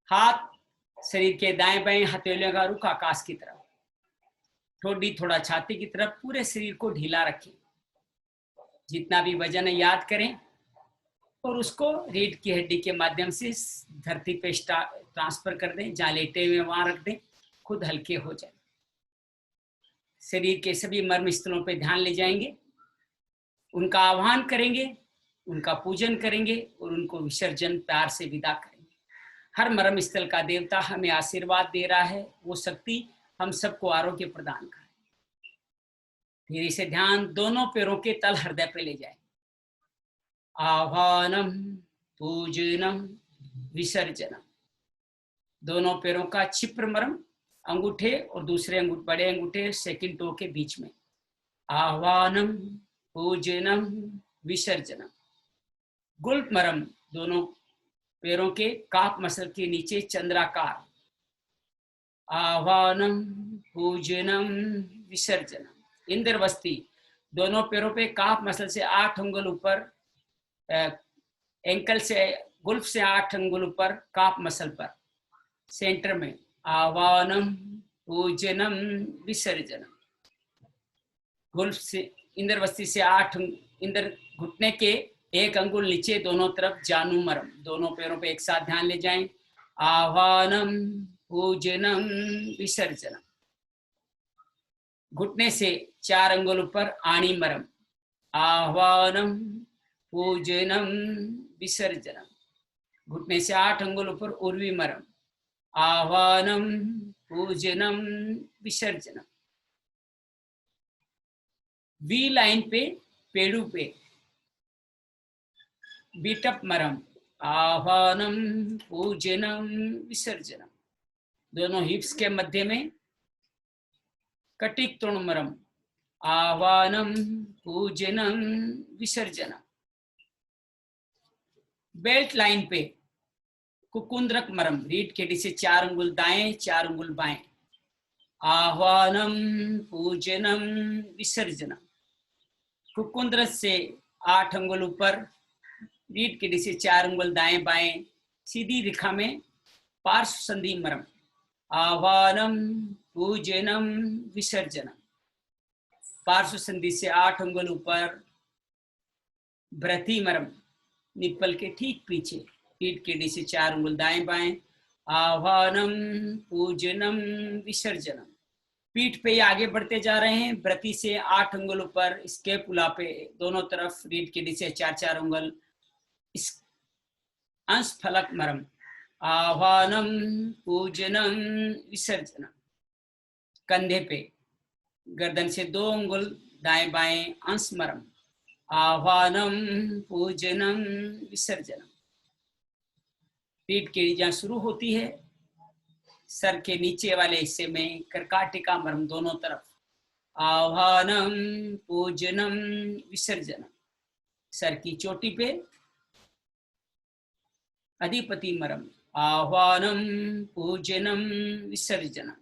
हाथ शरीर के दाएं बाएं हथेलियों का रुख आकाश की तरफ। ठोडी थोड़ा छाती की तरफ। पूरे शरीर को ढीला रखें। जितना भी वजन है याद करें और उसको रीढ़ की हड्डी के माध्यम से धरती पे ट्रांसफर कर दें। जहां लेटे हुए वहां रख दें, खुद हल्के हो जाए। शरीर के सभी मर्म स्थलों पे ध्यान ले जाएंगे, उनका आह्वान करेंगे, उनका पूजन करेंगे और उनको विसर्जन प्यार से विदा करेंगे। हर मर्म स्थल का देवता हमें आशीर्वाद दे रहा है, वो शक्ति हम सबको आरोग्य प्रदान करे। धीरे से ध्यान दोनों पैरों के तल हृदय पे ले जाए। आह्वानम, पूजनम, विसर्जनम। दोनों पैरों का क्षिप्र मर्म अंगूठे और दूसरे बड़े अंगूठे सेकंड टो के बीच में। आह्वानम, पूजनम, विसर्जनम। गुल्फ मर्म दोनों पैरों के काफ मसल के नीचे चंद्राकार। आह्वानम, पूजनम, विसर्जनम। इंद्रवस्ती दोनों पैरों पे काफ मसल से 8 अंगुल ऊपर, एंकल से गुल्फ से 8 अंगुल ऊपर काफ मसल पर सेंटर में। आह्वानम, पूजनम, विसर्जनम। गुल्फ से इंद्रवस्ती से 8 इंद्र घुटने के 1 अंगुल नीचे दोनों तरफ जानु मरम। दोनों पैरों पे एक साथ ध्यान ले जाएं। आह्वानम, पूजनम, विसर्जनम। घुटने से 4 अंगुल ऊपर आणी मरम। आह्वानम, पूजनम, विसर्जनम। घुटने से 8 अंगुल ऊपर उर्वी मरम। आह्वानम, पूजनम, विसर्जनम। वी लाइन पे पेड़ू पे बीटअप मरम। आह्वानम, पूजनम, विसर्जनम। दोनों हिप्स के मध्य में कटिक तृण मरम। आह्वानम, पूजनम, विसर्जनम। बेल्ट लाइन पे कुकुंद्रक मरम। रीढ़ की हड्डी से 4 अंगुल दाएं, 4 अंगुल बाएं। आह्वानम, पूजनम, विसर्जनम। कुकुंद्र से 8 अंगुल ऊपर, रीढ़ की हड्डी से 4 अंगुल दाएं बाएं, सीधी रेखा में पार्श्व संधि मरम। आह्वानम, पूजनम, विसर्जनम। पार्श्व संधि से 8 अंगुल ऊपर, भ्रति मरम, निप्पल के ठीक पीछे, रीढ़ की हड्डी से 4 अंगुल दाएं बाएं। आह्वानम, पूजनम, विसर्जनम। पीठ पे आगे बढ़ते जा रहे हैं। व्रति से 8 अंगुल ऊपर, स्कैपुला पे दोनों तरफ रीढ़ की हड्डी से 4-4 अंगुल, अंश फलक मरम। आह्वानम, पूजनम, विसर्जनम। कंधे पे गर्दन से 2 अंगुल दाएं बाएं, अंश मरम। आह्वानम, पूजनम, विसर्जनम। पीठ की रीढ़ शुरू होती है, सर के नीचे वाले हिस्से में कर्काटिका मरम दोनों तरफ। आह्वानम पूजनम विसर्जनम, सर की चोटी पे अधिपति मरम। आह्वानम पूजनम विसर्जनम,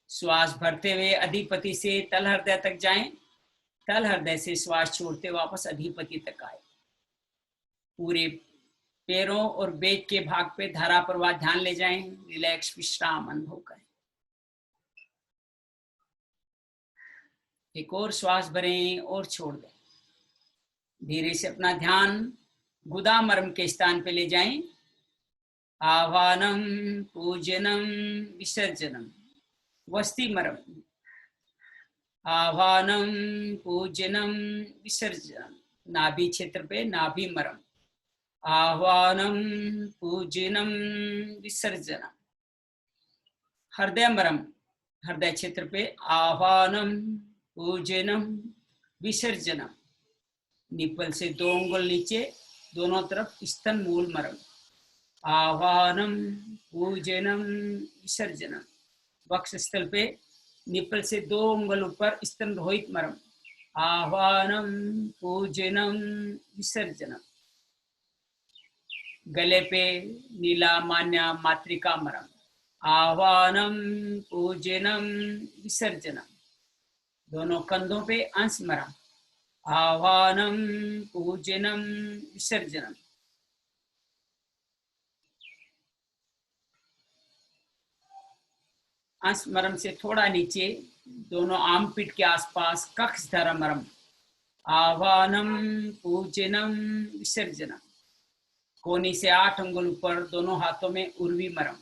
श्वास भरते हुए अधिपति से तल हृदय तक जाएं, तल हृदय से श्वास छोड़ते वापस अधिपति तक आए। पूरे पैरों और बेक के भाग पे धारा प्रवाह ध्यान ले जाएं, रिलैक्स विश्राम अनुभव करें। एक और श्वास भरें और छोड़ दें। धीरे से अपना ध्यान गुदा मर्म के स्थान पे ले जाएं। आह्वानम पूजनम विसर्जनम, वस्ती मरम। आह्वानम पूजनम विसर्जनम, नाभि क्षेत्र पे नाभि मरम। आह्वानम पूजनम विसर्जनम, हृदय मरम, हृदय क्षेत्र पे आह्वानम पूजनम विसर्जनम। निपल से 2 उंगल नीचे, दोनों तरफ स्तन मूल मरम। आह्वानम पूजनम विसर्जनम, वक्षस्थल पे निपल से 2 उंगल ऊपर स्तन रोहित मरम। आह्वानम पूजनम विसर्जनम, गले पे नीला मान्या मातृका मरम। आह्वानम पूजनम विसर्जनम, दोनों कंधों पे अंश मरम। आह्वानम पूजनम विसर्जनम। अंश मरम से थोड़ा नीचे दोनों आम पीठ के आसपास कक्ष धरा मरम। आह्वानम पूजनम विसर्जनम, कोनी से 8 अंगुल ऊपर दोनों हाथों में उर्वी मरम।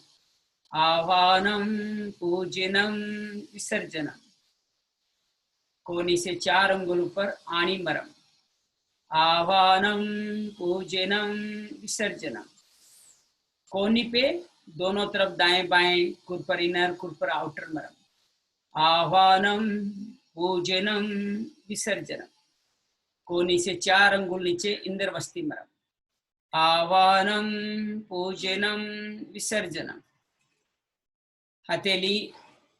आह्वानम पूजनम विसर्जनम, कोनी से 4 अंगुल ऊपर आणी मरम। आह्वानम पूजनम विसर्जनम, कोनी पे दोनों तरफ दाएं बाएं कुरपर इनर कुरपर आउटर मरम। आह्वानम पूजनम विसर्जनम, कोनी से 4 अंगुल नीचे इंद्रवस्ती मरम। आह्वानम पूजनम विसर्जनम, हथेली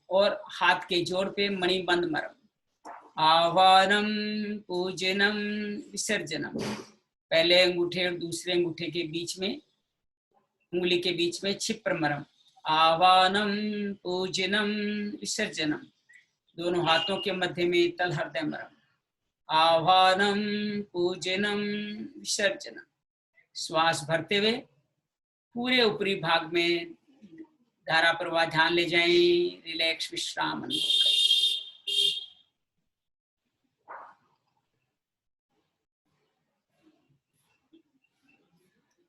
और हाथ के जोड़ पे मणिबंध मरम। आह्वानम पूजनम विसर्जनम, पहले अंगूठे और दूसरे अंगूठे के बीच में, उंगली के बीच में क्षिप्र मरम। आह्वानम पूजनम विसर्जनम, दोनों हाथों के मध्य में तल हृदय मरम। आह्वानम पूजनम विसर्जनम, श्वास भरते हुए पूरे ऊपरी भाग में धारा प्रवाह ध्यान ले जाएं, रिलैक्स विश्राम अनुभव करें।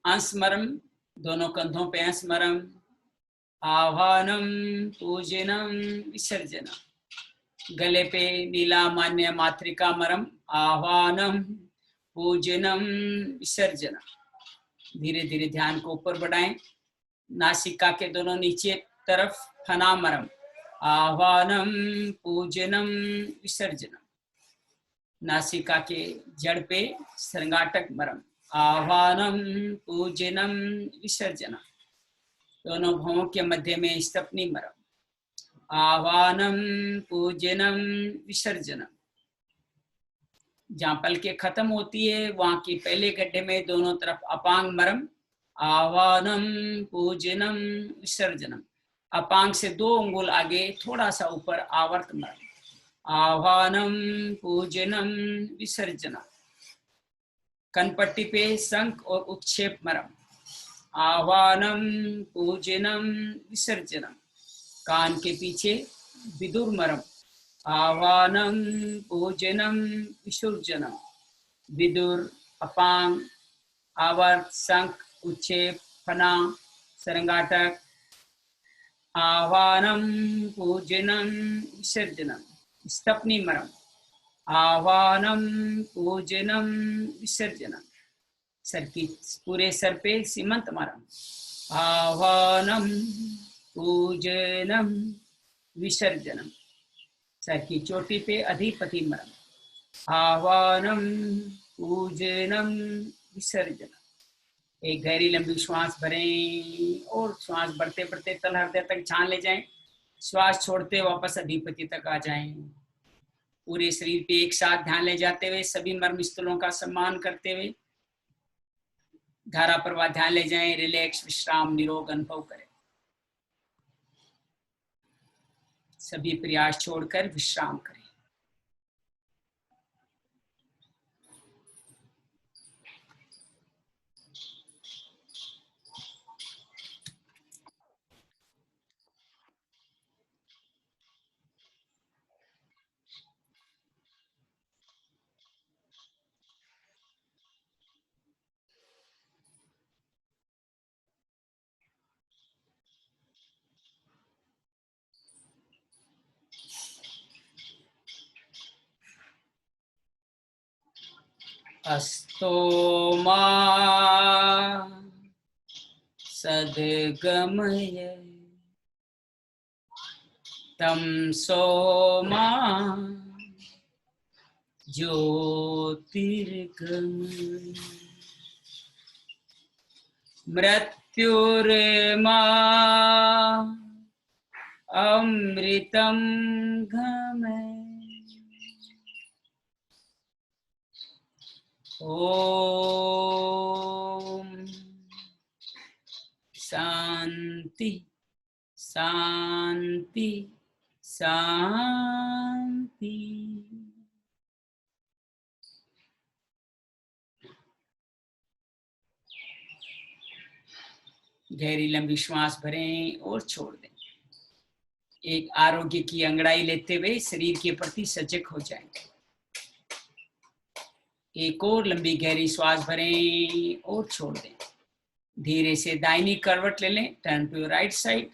अंश मरम, दोनों कंधों पे अंश मरम। आह्वानम पूजनम विसर्जनम, गले पे नीला मान्य मातृका मरम। आह्वानम पूजनम विसर्जनम, धीरे धीरे ध्यान को ऊपर बढ़ाएं। नासिका के दोनों नीचे तरफ फना मरम। आह्वानम पूजनम विसर्जनम, नासिका के जड़ पे श्रृंगाटक मरम। आह्वानम पूजनम विसर्जनम, दोनों भवों के मध्य में स्तपनी मरम। आह्वानम पूजनम विसर्जनम, जहाँ पलके खत्म होती है वहां की पहले गड्ढे में दोनों तरफ अपांग मरम। आह्वानम पूजनम विसर्जनम, अपांग से 2 अंगुल आगे थोड़ा सा ऊपर आवर्त मरम। आह्वानम पूजनम विसर्जनम, कनपट्टी पे शंख और उत्क्षेप मरम। आह्वानम पूजनम विसर्जनम, कान के पीछे विदुर मरम। आह्वानम पूजनम विसर्जनम, विदुर, अपांग, आवर्त, शंख, उत्क्षेप, फना, श्रृंगाटक। आह्वानम पूजनम विसर्जनम, स्तपनी मरम। आह्वानम पूजनम विसर्जनम, सर की पूरे सर पे सीमंत मरम। आह्वानम पूजनम विसर्जनम, सर की चोटी पे अधिपति मरम। आह्वानम पूजनम विसर्जनम, एक गहरी लंबी श्वास भरें और श्वास बढ़ते बढ़ते तल हृदय तक छान ले जाएं। श्वास छोड़ते वापस अधिपति तक आ जाएं। पूरे शरीर पे एक साथ ध्यान ले जाते हुए सभी मर्म स्थलों का सम्मान करते हुए धारा प्रवाह ध्यान ले जाएं। रिलैक्स, विश्राम, निरोग अनुभव करें। सभी प्रयास छोड़कर विश्राम करें। अस्तो मा सद्गमय तमसो मा ज्योतिर्गमय मृत्युर्मा अमृतं गमय। ओम शांति शांति शांति। गहरी लंबी श्वास भरें और छोड़ दें। एक आरोग्य की अंगड़ाई लेते हुए शरीर के प्रति सजग हो जाएं। एक और लंबी गहरी श्वास भरें और छोड़ दें। धीरे से दाहिनी करवट ले लें, टर्न टू राइट साइड।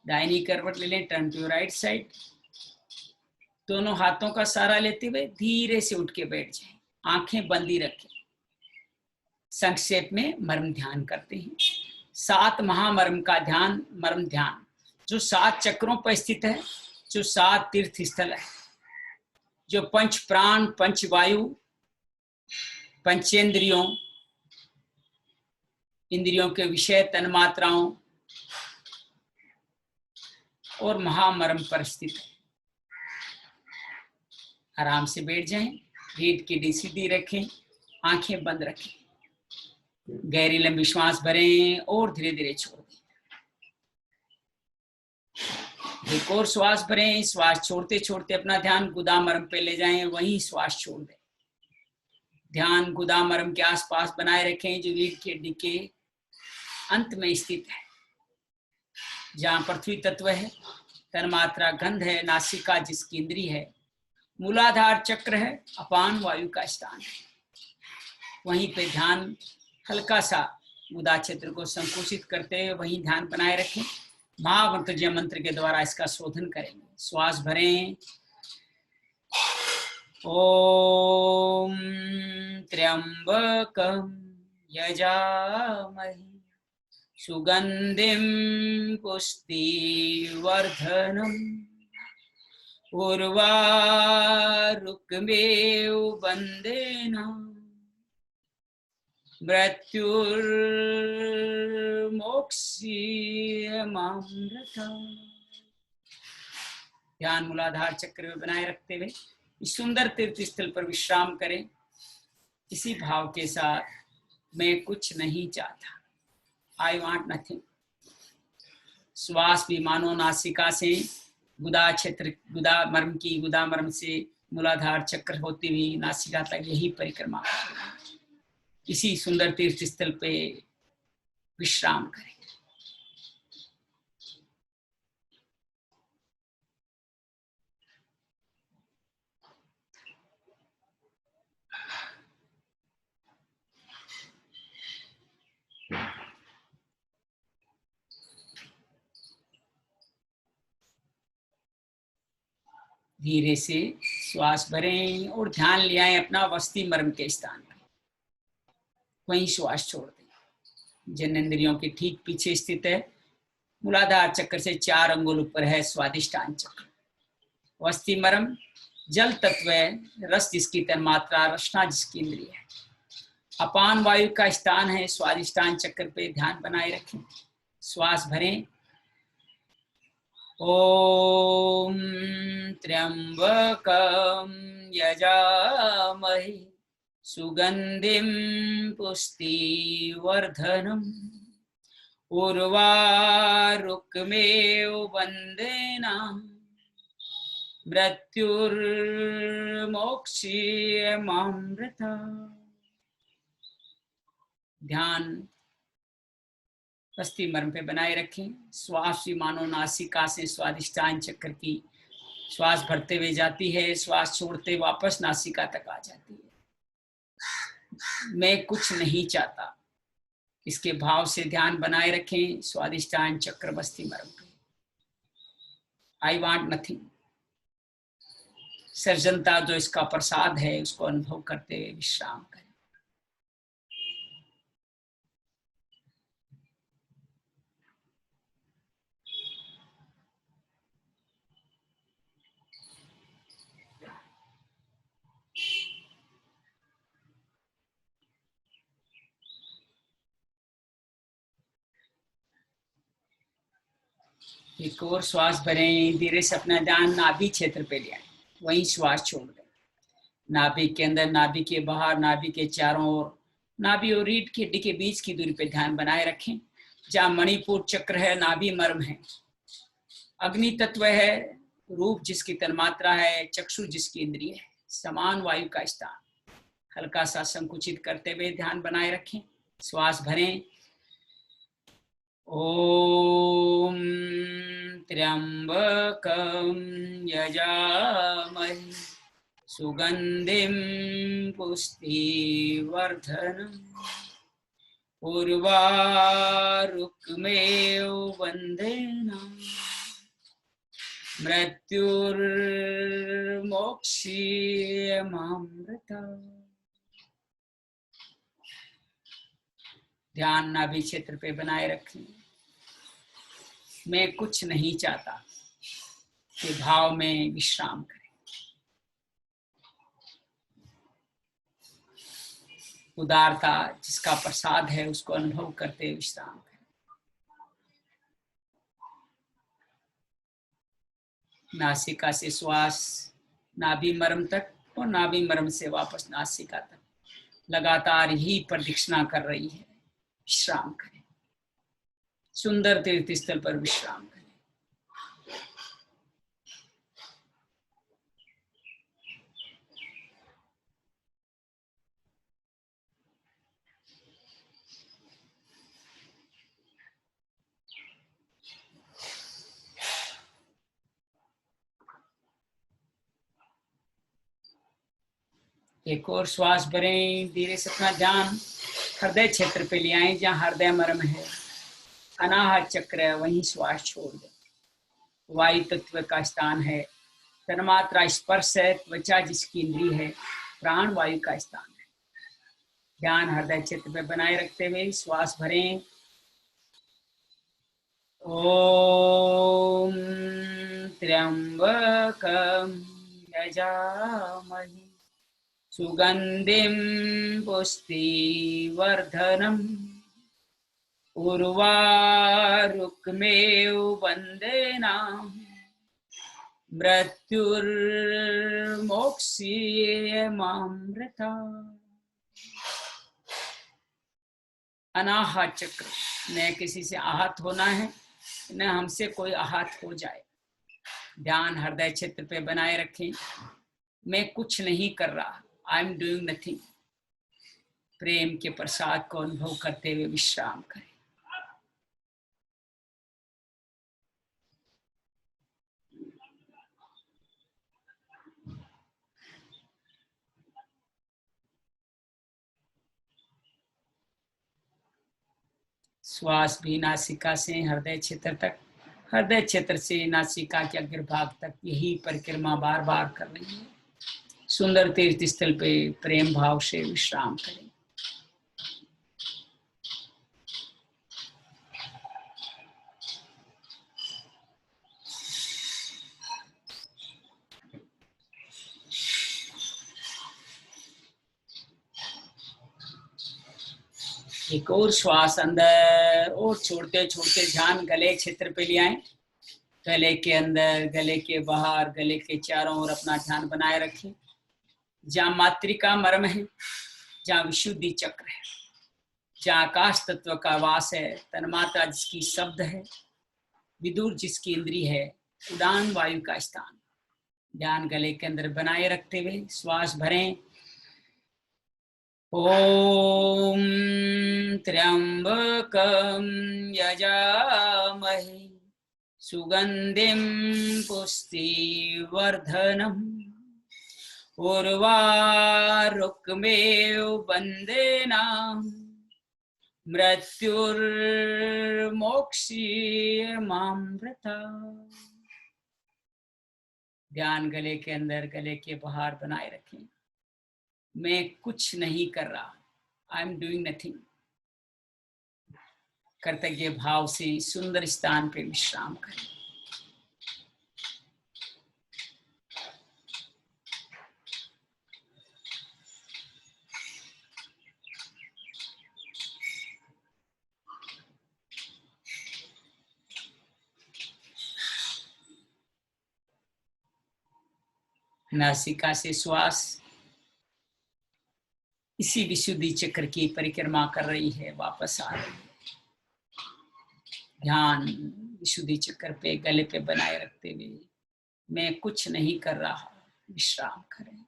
दाहिनी करवट ले लें, टर्न टू राइट साइड। दोनों हाथों का सहारा लेते हुए धीरे से उठ के बैठ जाएं। आंखें बंदी रखें। संक्षेप में मर्म ध्यान करते हैं। 7 महामर्म का ध्यान, मर्म ध्यान जो 7 चक्रों पर स्थित है, जो 7 तीर्थ स्थल है, जो पंच प्राण, पंच वायु, पंचेंद्रियों, इंद्रियों के विषय, तन्मात्राओं और महामर्म पर स्थित है। आराम से बैठ जाएं। रीढ़ की रीढ़ सीधी रखें, आंखें बंद रखें। गहरी लंबी श्वास भरें और धीरे धीरे छोड़ दें। एक और श्वास भरें। श्वास छोड़ते छोड़ते अपना ध्यान गुदामर्म पे ले जाएं, वहीं श्वास छोड़ दें। ध्यान गुदामर्म के आसपास बनाए रखें, जो रीढ़ की हड्डी के अंत में स्थित है, जहां पृथ्वी तत्व है, तन्मात्रा गंध है, नासिका जिसकी इंद्री है, मूलाधार चक्र है, अपान वायु का स्थान है। वहीं पे ध्यान हल्का सा गुदा क्षेत्र को संकुचित करते हुए वहीं ध्यान बनाए रखें। महामृत्युंजय मंत्र के द्वारा इसका शोधन करेंगे। श्वास भरें। ओम त्र्यंबकं यजामहे सुगंधिं पुष्टिवर्धनम् उर्वारुकमेव वंदेना मृत्युर्मोक्षीयमामृता। ध्यान मूलाधार चक्र में बनाए रखते हुए इस सुंदर तीर्थ स्थल पर विश्राम करें, इसी भाव के साथ, मैं कुछ नहीं चाहता, आई वांट नथिंग। श्वास भी मानो नासिका से गुदा क्षेत्र, गुदा मर्म से मूलाधार चक्र होती हुई नासिका तक यही परिक्रमा करें। इसी सुंदर तीर्थ स्थल पे विश्राम करें। धीरे से श्वास भरें और ध्यान ले आए अपना वस्ती मर्म के स्थान पर, वहीं श्वास छोड़ दें। जनेंद्रियों के ठीक पीछे स्थित है, मूलाधार चक्र से 4 अंगुल ऊपर है स्वादिष्टान चक्र। वस्ती मर्म जल तत्व है, रस जिसकी तन्मात्रा, रसना जिसकी इंद्रिय है। अपान वायु का स्थान है, स्वादिष्टान चक्र पे ध्यान बनाए रखें। श्वास भरें। ओम त्र्यंबकम यजामहे सुगंधिम पुष्टिवर्धनम उर्वारुकमेव वंदेनाम् मृत्युर्मोक्षीयमामृता। ध्यान पस्ती मर्म पे बनाए रखें। श्वास भी मानो नासिका से स्वादिष्टान चक्र की श्वास भरते हुए जाती है, श्वास छोड़ते वापस नासिका तक आ जाती है। मैं कुछ नहीं चाहता, इसके भाव से ध्यान बनाए रखें। स्वादिष्टान चक्र बस्ती मर्म पे। I want nothing. सर्जनता जो इसका प्रसाद है उसको अनुभव करते हुए विश्राम करें। एक और श्वास भरें। धीरे से अपना ध्यान नाभि क्षेत्र पे ले आए, वहीं श्वास छोड़ दें। नाभि के अंदर, नाभि के बाहर, नाभि के चारों ओर, नाभि और रीढ़ की हड्डी के बीच की दूरी पे ध्यान बनाए रखें। जहाँ मणिपुर चक्र है, नाभि मर्म है, अग्नि तत्व है, रूप जिसकी तन्मात्रा है, चक्षु जिसकी इंद्रिय है, समान वायु का स्थान। हल्का सा संकुचित करते हुए ध्यान बनाए रखें। श्वास भरें। ओम त्र्यंबकम यजामहे सुगंधिम पुष्टिवर्धनम् उर्वारुकमेव वंदेनाम् मृत्युर्मोक्षीयमामृता। ध्यान नाभि क्षेत्र पे बनाए रखें। मैं कुछ नहीं चाहता के भाव में विश्राम करें। उदारता जिसका प्रसाद है उसको अनुभव करते हुए विश्राम करें। नासिका से श्वास नाभि मर्म तक और नाभि मर्म से वापस नासिका तक लगातार ही प्रदक्षिणा कर रही है। विश्राम करें। सुंदर तीर्थ स्थल पर विश्राम करें। एक और श्वास भरें। धीरे से अपना ध्यान हृदय क्षेत्र पे ले आए, जहाँ हृदय मर्म है, अनाहत चक्र है, वहीं श्वास छोड़ दें। वायु तत्व का स्थान है, तन्मात्रा स्पर्श है, त्वचा जिसकी इंद्री है, प्राण वायु का स्थान है। ध्यान हृदय क्षेत्र पे बनाए रखते हुए श्वास भरें। ओम त्र्यंबकम यजामहे सुगंधिम पुष्टिवर्धनम् उर्वारुकमेव वंदेनाम् मृत्युर्मोक्षीयमामृता। अनाहत चक्र, न किसी से आहत होना है, न हमसे कोई आहत हो जाए। ध्यान हृदय क्षेत्र पे बनाए रखें। मैं कुछ नहीं कर रहा, आई एम डूइंग नथिंग। प्रेम के प्रसाद को अनुभव करते हुए विश्राम करें। श्वास भी नासिका से हृदय क्षेत्र तक, हृदय क्षेत्र से नासिका के अग्रभाग तक यही परिक्रमा बार बार कर रही है। सुंदर तीर्थ स्थल पे प्रेम भाव से विश्राम करें। एक और श्वास अंदर और छोड़ते छोड़ते ध्यान गले क्षेत्र पे ले आए। गले के अंदर, गले के बाहर, गले के चारों ओर अपना ध्यान बनाए रखें। जहाँ मातृका मर्म है, जहाँ विशुद्धि चक्र है, जहाँ आकाश तत्व का वास है, तन्मात्रा जिसकी शब्द है, विदुर जिसकी इंद्री है, उड़ान वायु का स्थान। ध्यान गले के अंदर बनाए रखते हुए श्वास भरें। ओम त्र्यंबकं यजामहे सुगंधिं पुष्टिवर्धनम् उर्वारुकमेव वंदेनाम् मृत्युर्मोक्षीयमामृता। ध्यान गले के अंदर, गले के बाहर बनाए रखें। मैं कुछ नहीं कर रहा, आई एम डूइंग नथिंग। कर्तव्य भाव से सुंदर स्थान पे विश्राम करें। नासिका से श्वास इसी विशुद्धि चक्र की परिक्रमा कर रही है, वापस आ रही है। ध्यान विशुद्धि चक्र पे, गले पे बनाए रखते हुए मैं कुछ नहीं कर रहा, विश्राम करें।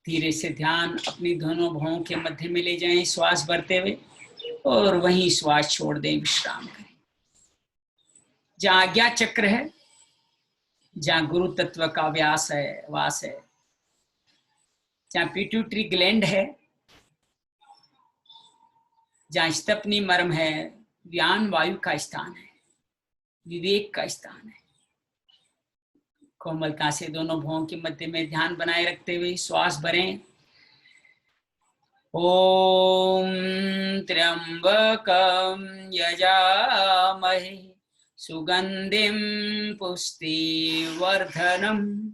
धीरे से ध्यान अपनी दोनों भौहों के मध्य में ले जाएं, श्वास भरते हुए, और वहीं श्वास छोड़ दें, विश्राम करें। जहाँ आज्ञा चक्र है, जहाँ गुरु तत्व का व्यास है, वास है, जहाँ पिट्यूटरी ग्लैंड है, जहाँ स्तपनी मर्म है, व्यान वायु का स्थान है, विवेक का स्थान है। कोमलता से दोनों भौहों के मध्य में ध्यान बनाए रखते हुए श्वास भरें। ओम त्र्यंबकं यजामहे सुगंधिं पुष्टिवर्धनम्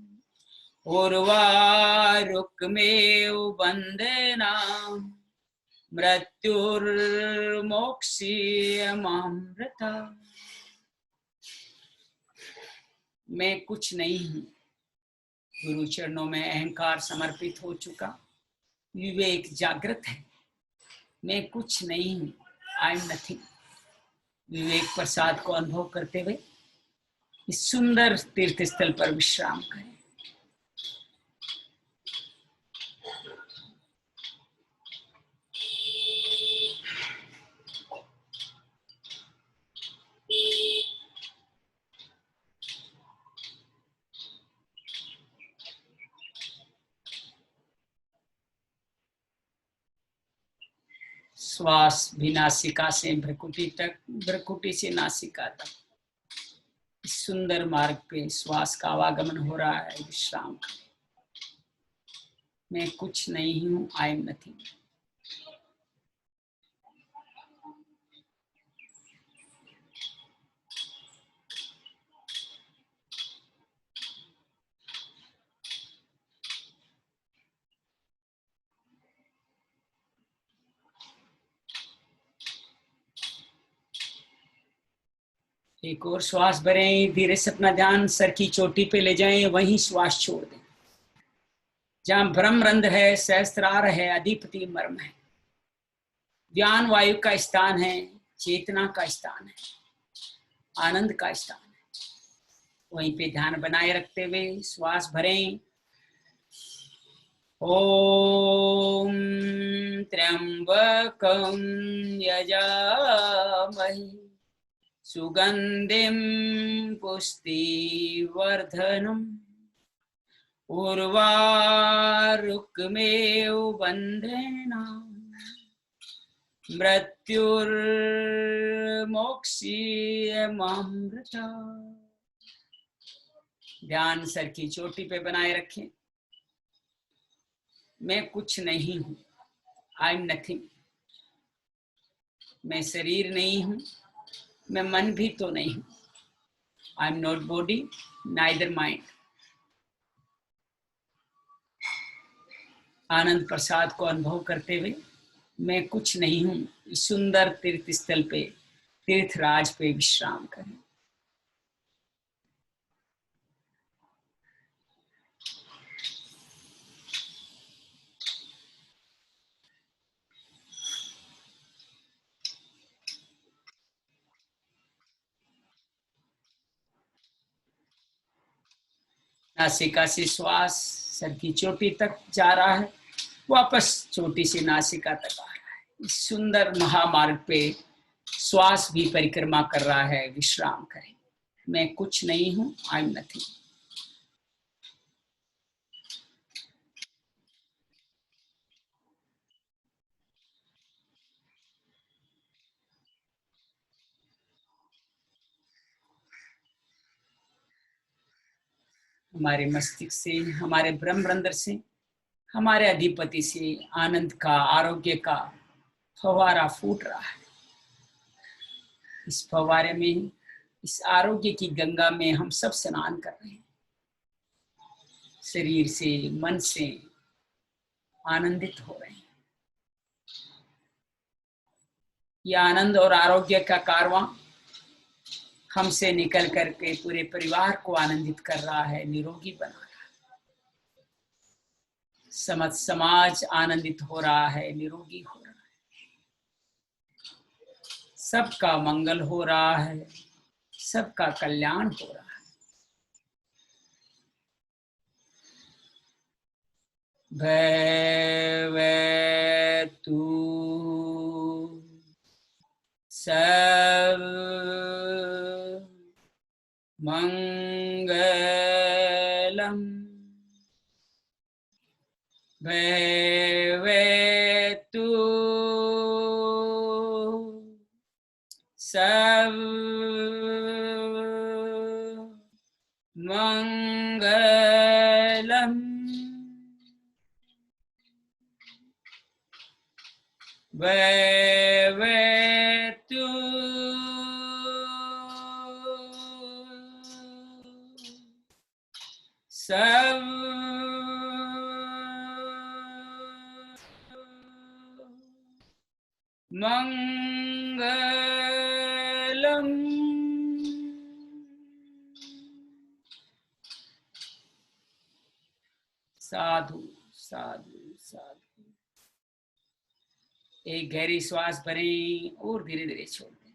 उर्वारुकमेव वंदेनाम् मृत्युर्मोक्षीयमामृता। मैं कुछ नहीं हूं, गुरु चरणों में अहंकार समर्पित हो चुका, विवेक जागृत है। मैं कुछ नहीं हूं, आई एम नथिंग। विवेक प्रसाद को अनुभव करते हुए इस सुंदर तीर्थ स्थल पर विश्राम करें। श्वास भी नासिका से भ्रकुटी तक, भ्रकुटी से नासिका तक इस सुंदर मार्ग पे श्वास का आवागमन हो रहा है, विश्राम करें। मैं कुछ नहीं हूं, आई एम नथिंग। एक और श्वास भरें। धीरे से अपना ध्यान सर की चोटी पे ले जाएं, वहीं श्वास छोड़ दें। जहां ब्रह्मरंध्र है, सहस्त्रार है, अधिपति मर्म है, ज्ञान वायु का स्थान है, चेतना का स्थान है, आनंद का स्थान है। वहीं पे ध्यान बनाए रखते हुए श्वास भरें। ओम त्र्यंबकं यजामहे सुगंधिं पुष्टिवर्धनम् उर्वारुकमेव वंदेनाम् मृत्युर्मोक्षीयमामृता। ध्यान सर की चोटी पे बनाए रखें। मैं कुछ नहीं हूं, आई एम नथिंग। मैं शरीर नहीं हूं, मैं मन भी तो नहीं हूं। I am not body neither mind. आनंद प्रसाद को अनुभव करते हुए मैं कुछ नहीं हूं, इस सुंदर तीर्थ स्थल पे, तीर्थराज पे विश्राम करें। नासिका से श्वास सर की चोटी तक जा रहा है, वापस चोटी से नासिका तक आ रहा है। इस सुंदर महामार्ग पे श्वास भी परिक्रमा कर रहा है, विश्राम करें। मैं कुछ नहीं हूं, आई एम नथिंग। हमारे मस्तिष्क से, हमारे ब्रह्मरंध्र से, हमारे अधिपति से आनंद का, आरोग्य का फव्वारा फूट रहा है। इस फव्वारे में, इस आरोग्य की गंगा में हम सब स्नान कर रहे हैं। शरीर से, मन से आनंदित हो रहे हैं। यह आनंद और आरोग्य का कारवां हमसे निकल करके पूरे परिवार को आनंदित कर रहा है, निरोगी बना रहा है। समाज आनंदित हो रहा है, निरोगी हो रहा है। सबका मंगल हो रहा है, सबका कल्याण हो रहा है। भवतु सब मंगलम, भवतु सब मंगलम, भवतु सब मंगलम। साधु साधु साधु। एक गहरी श्वास भरें और धीरे धीरे छोड़ दें।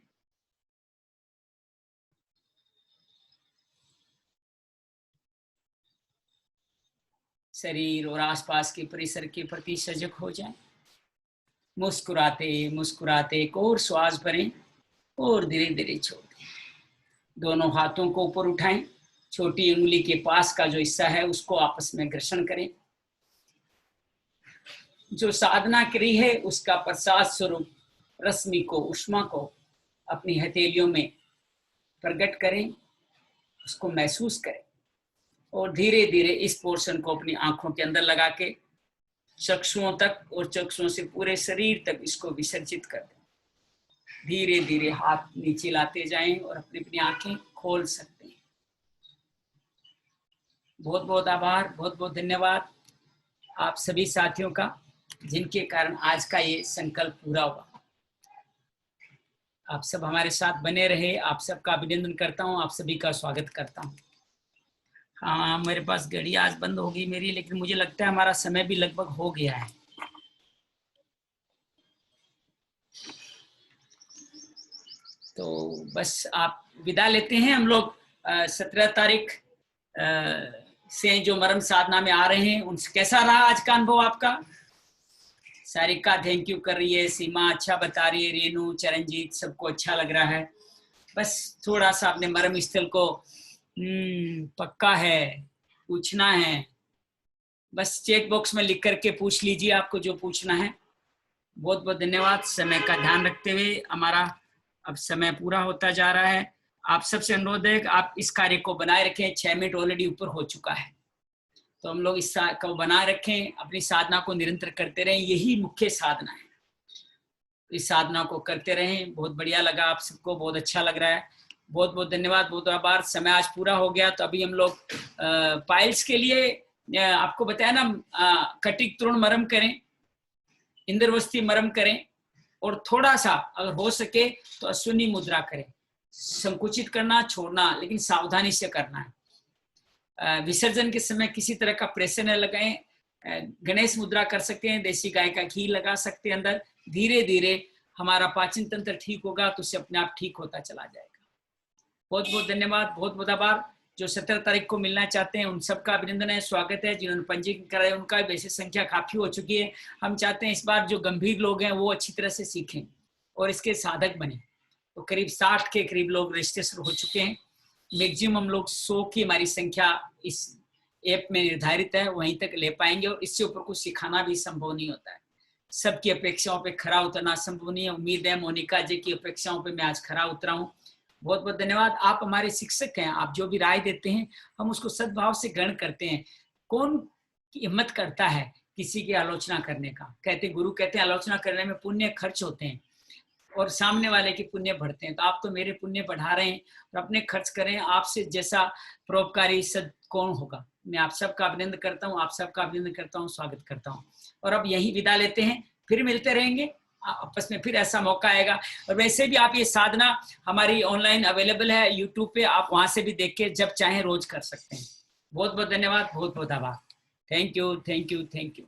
शरीर और आसपास के परिसर के प्रति सजग हो जाएं। मुस्कुराते मुस्कुराते एक और श्वास भरें और धीरे धीरे छोड़ दें। दोनों हाथों को ऊपर उठाएं। छोटी उंगली के पास का जो हिस्सा है उसको आपस में घर्षण करें। जो साधना करी है उसका प्रसाद स्वरूप रश्मि को, उष्मा को अपनी हथेलियों में प्रकट करें, उसको महसूस करें और धीरे धीरे इस पोर्शन को अपनी आंखों के अंदर लगा के चक्षुओं तक और चक्षुओं से पूरे शरीर तक इसको विसर्जित कर दें। धीरे धीरे हाथ नीचे लाते जाएं और अपनी अपनी आंखें खोल सकते हैं। बहुत बहुत आभार, बहुत बहुत धन्यवाद आप सभी साथियों का, जिनके कारण आज का ये संकल्प पूरा हुआ। आप सब हमारे साथ बने रहे। आप सबका अभिनंदन करता हूँ, आप सभी का स्वागत करता हूँ। हाँ, मेरे पास घड़ी आज बंद हो गई मेरी, लेकिन मुझे लगता है हमारा समय भी लगभग हो गया है। तो बस आप विदा लेते हैं। हम लोग 17 तारीख से जो मरम साधना में आ रहे हैं, उनसे कैसा रहा आज का अनुभव आपका? सारिका थैंक यू कर रही है, सीमा अच्छा बता रही है, रेनू, चरणजीत, सबको अच्छा लग रहा है। बस थोड़ा सा अपने मरम स्थल को पक्का है, पूछना है। बस चेक बॉक्स में लिख करके पूछ लीजिए आपको जो पूछना है। बहुत बहुत धन्यवाद। समय का ध्यान रखते हुए हमारा अब समय पूरा होता जा रहा है। आप सबसे अनुरोध है कि आप इस कार्य को बनाए रखें। 6 मिनट ऑलरेडी ऊपर हो चुका है, तो हम लोग इस को बनाए रखें, अपनी साधना को निरंतर करते रहें। यही मुख्य साधना है। इस साधना को करते रहें। बहुत बढ़िया लगा, आप सबको बहुत अच्छा लग रहा है। बहुत बहुत धन्यवाद, बहुत आभार। समय आज पूरा हो गया, तो अभी हम लोग पाइल्स के लिए आपको बताया ना, कटिक तृण मरम करें, इंद्रवस्ती मरम करें, और थोड़ा सा अगर हो सके तो अश्विनी मुद्रा करें। संकुचित करना, छोड़ना, लेकिन सावधानी से करना है। विसर्जन के समय किसी तरह का प्रेशर न लगाएं। गणेश मुद्रा कर सकते हैं, देसी गाय का घी लगा सकते हैं अंदर। धीरे धीरे हमारा पाचन तंत्र ठीक होगा तो उससे अपने आप ठीक होता चला जाएगा। बहुत बहुत धन्यवाद, बहुत बहुत आभार। जो 17 तारीख को मिलना चाहते हैं उन सबका अभिनंदन है, स्वागत है। जिन्होंने पंजीकरण कराया उनका वैसे संख्या काफी हो चुकी है। हम चाहते हैं इस बार जो गंभीर लोग हैं वो अच्छी तरह से सीखें और इसके साधक बने। तो करीब 60 के करीब लोग रजिस्ट्रेशन हो चुके हैं। मैक्सिमम हम लोग 100 की हमारी संख्या इस ऐप में निर्धारित है, वहीं तक ले पाएंगे, और इससे ऊपर कुछ सिखाना भी संभव नहीं होता है। सबकी अपेक्षाओं पे खरा उतरना संभव नहीं है। उम्मीद है मोनिका जी की अपेक्षाओं पे मैं आज खरा उतरा हूँ। बहुत बहुत धन्यवाद। आप हमारे शिक्षक हैं, आप जो भी राय देते हैं हम उसको सद्भाव से ग्रहण करते हैं। कौन हिम्मत करता है किसी की आलोचना करने का? कहते गुरु कहते हैं आलोचना करने में पुण्य खर्च होते हैं और सामने वाले के पुण्य बढ़ते हैं। तो आप तो मेरे पुण्य बढ़ा रहे हैं और अपने खर्च करें। आपसे जैसा परोपकारी सद कौन होगा। मैं आप सबका अभिनंदन करता हूँ, आप सबका अभिनंदन करता हूँ, स्वागत करता हूँ। और अब यही विदा लेते हैं, फिर मिलते रहेंगे आपस में, फिर ऐसा मौका आएगा। और वैसे भी आप ये साधना हमारी ऑनलाइन अवेलेबल है यूट्यूब पे, आप वहां से भी देख के जब चाहें रोज कर सकते हैं। बहुत बहुत धन्यवाद, बहुत बहुत आभार। Thank you, thank you, thank you.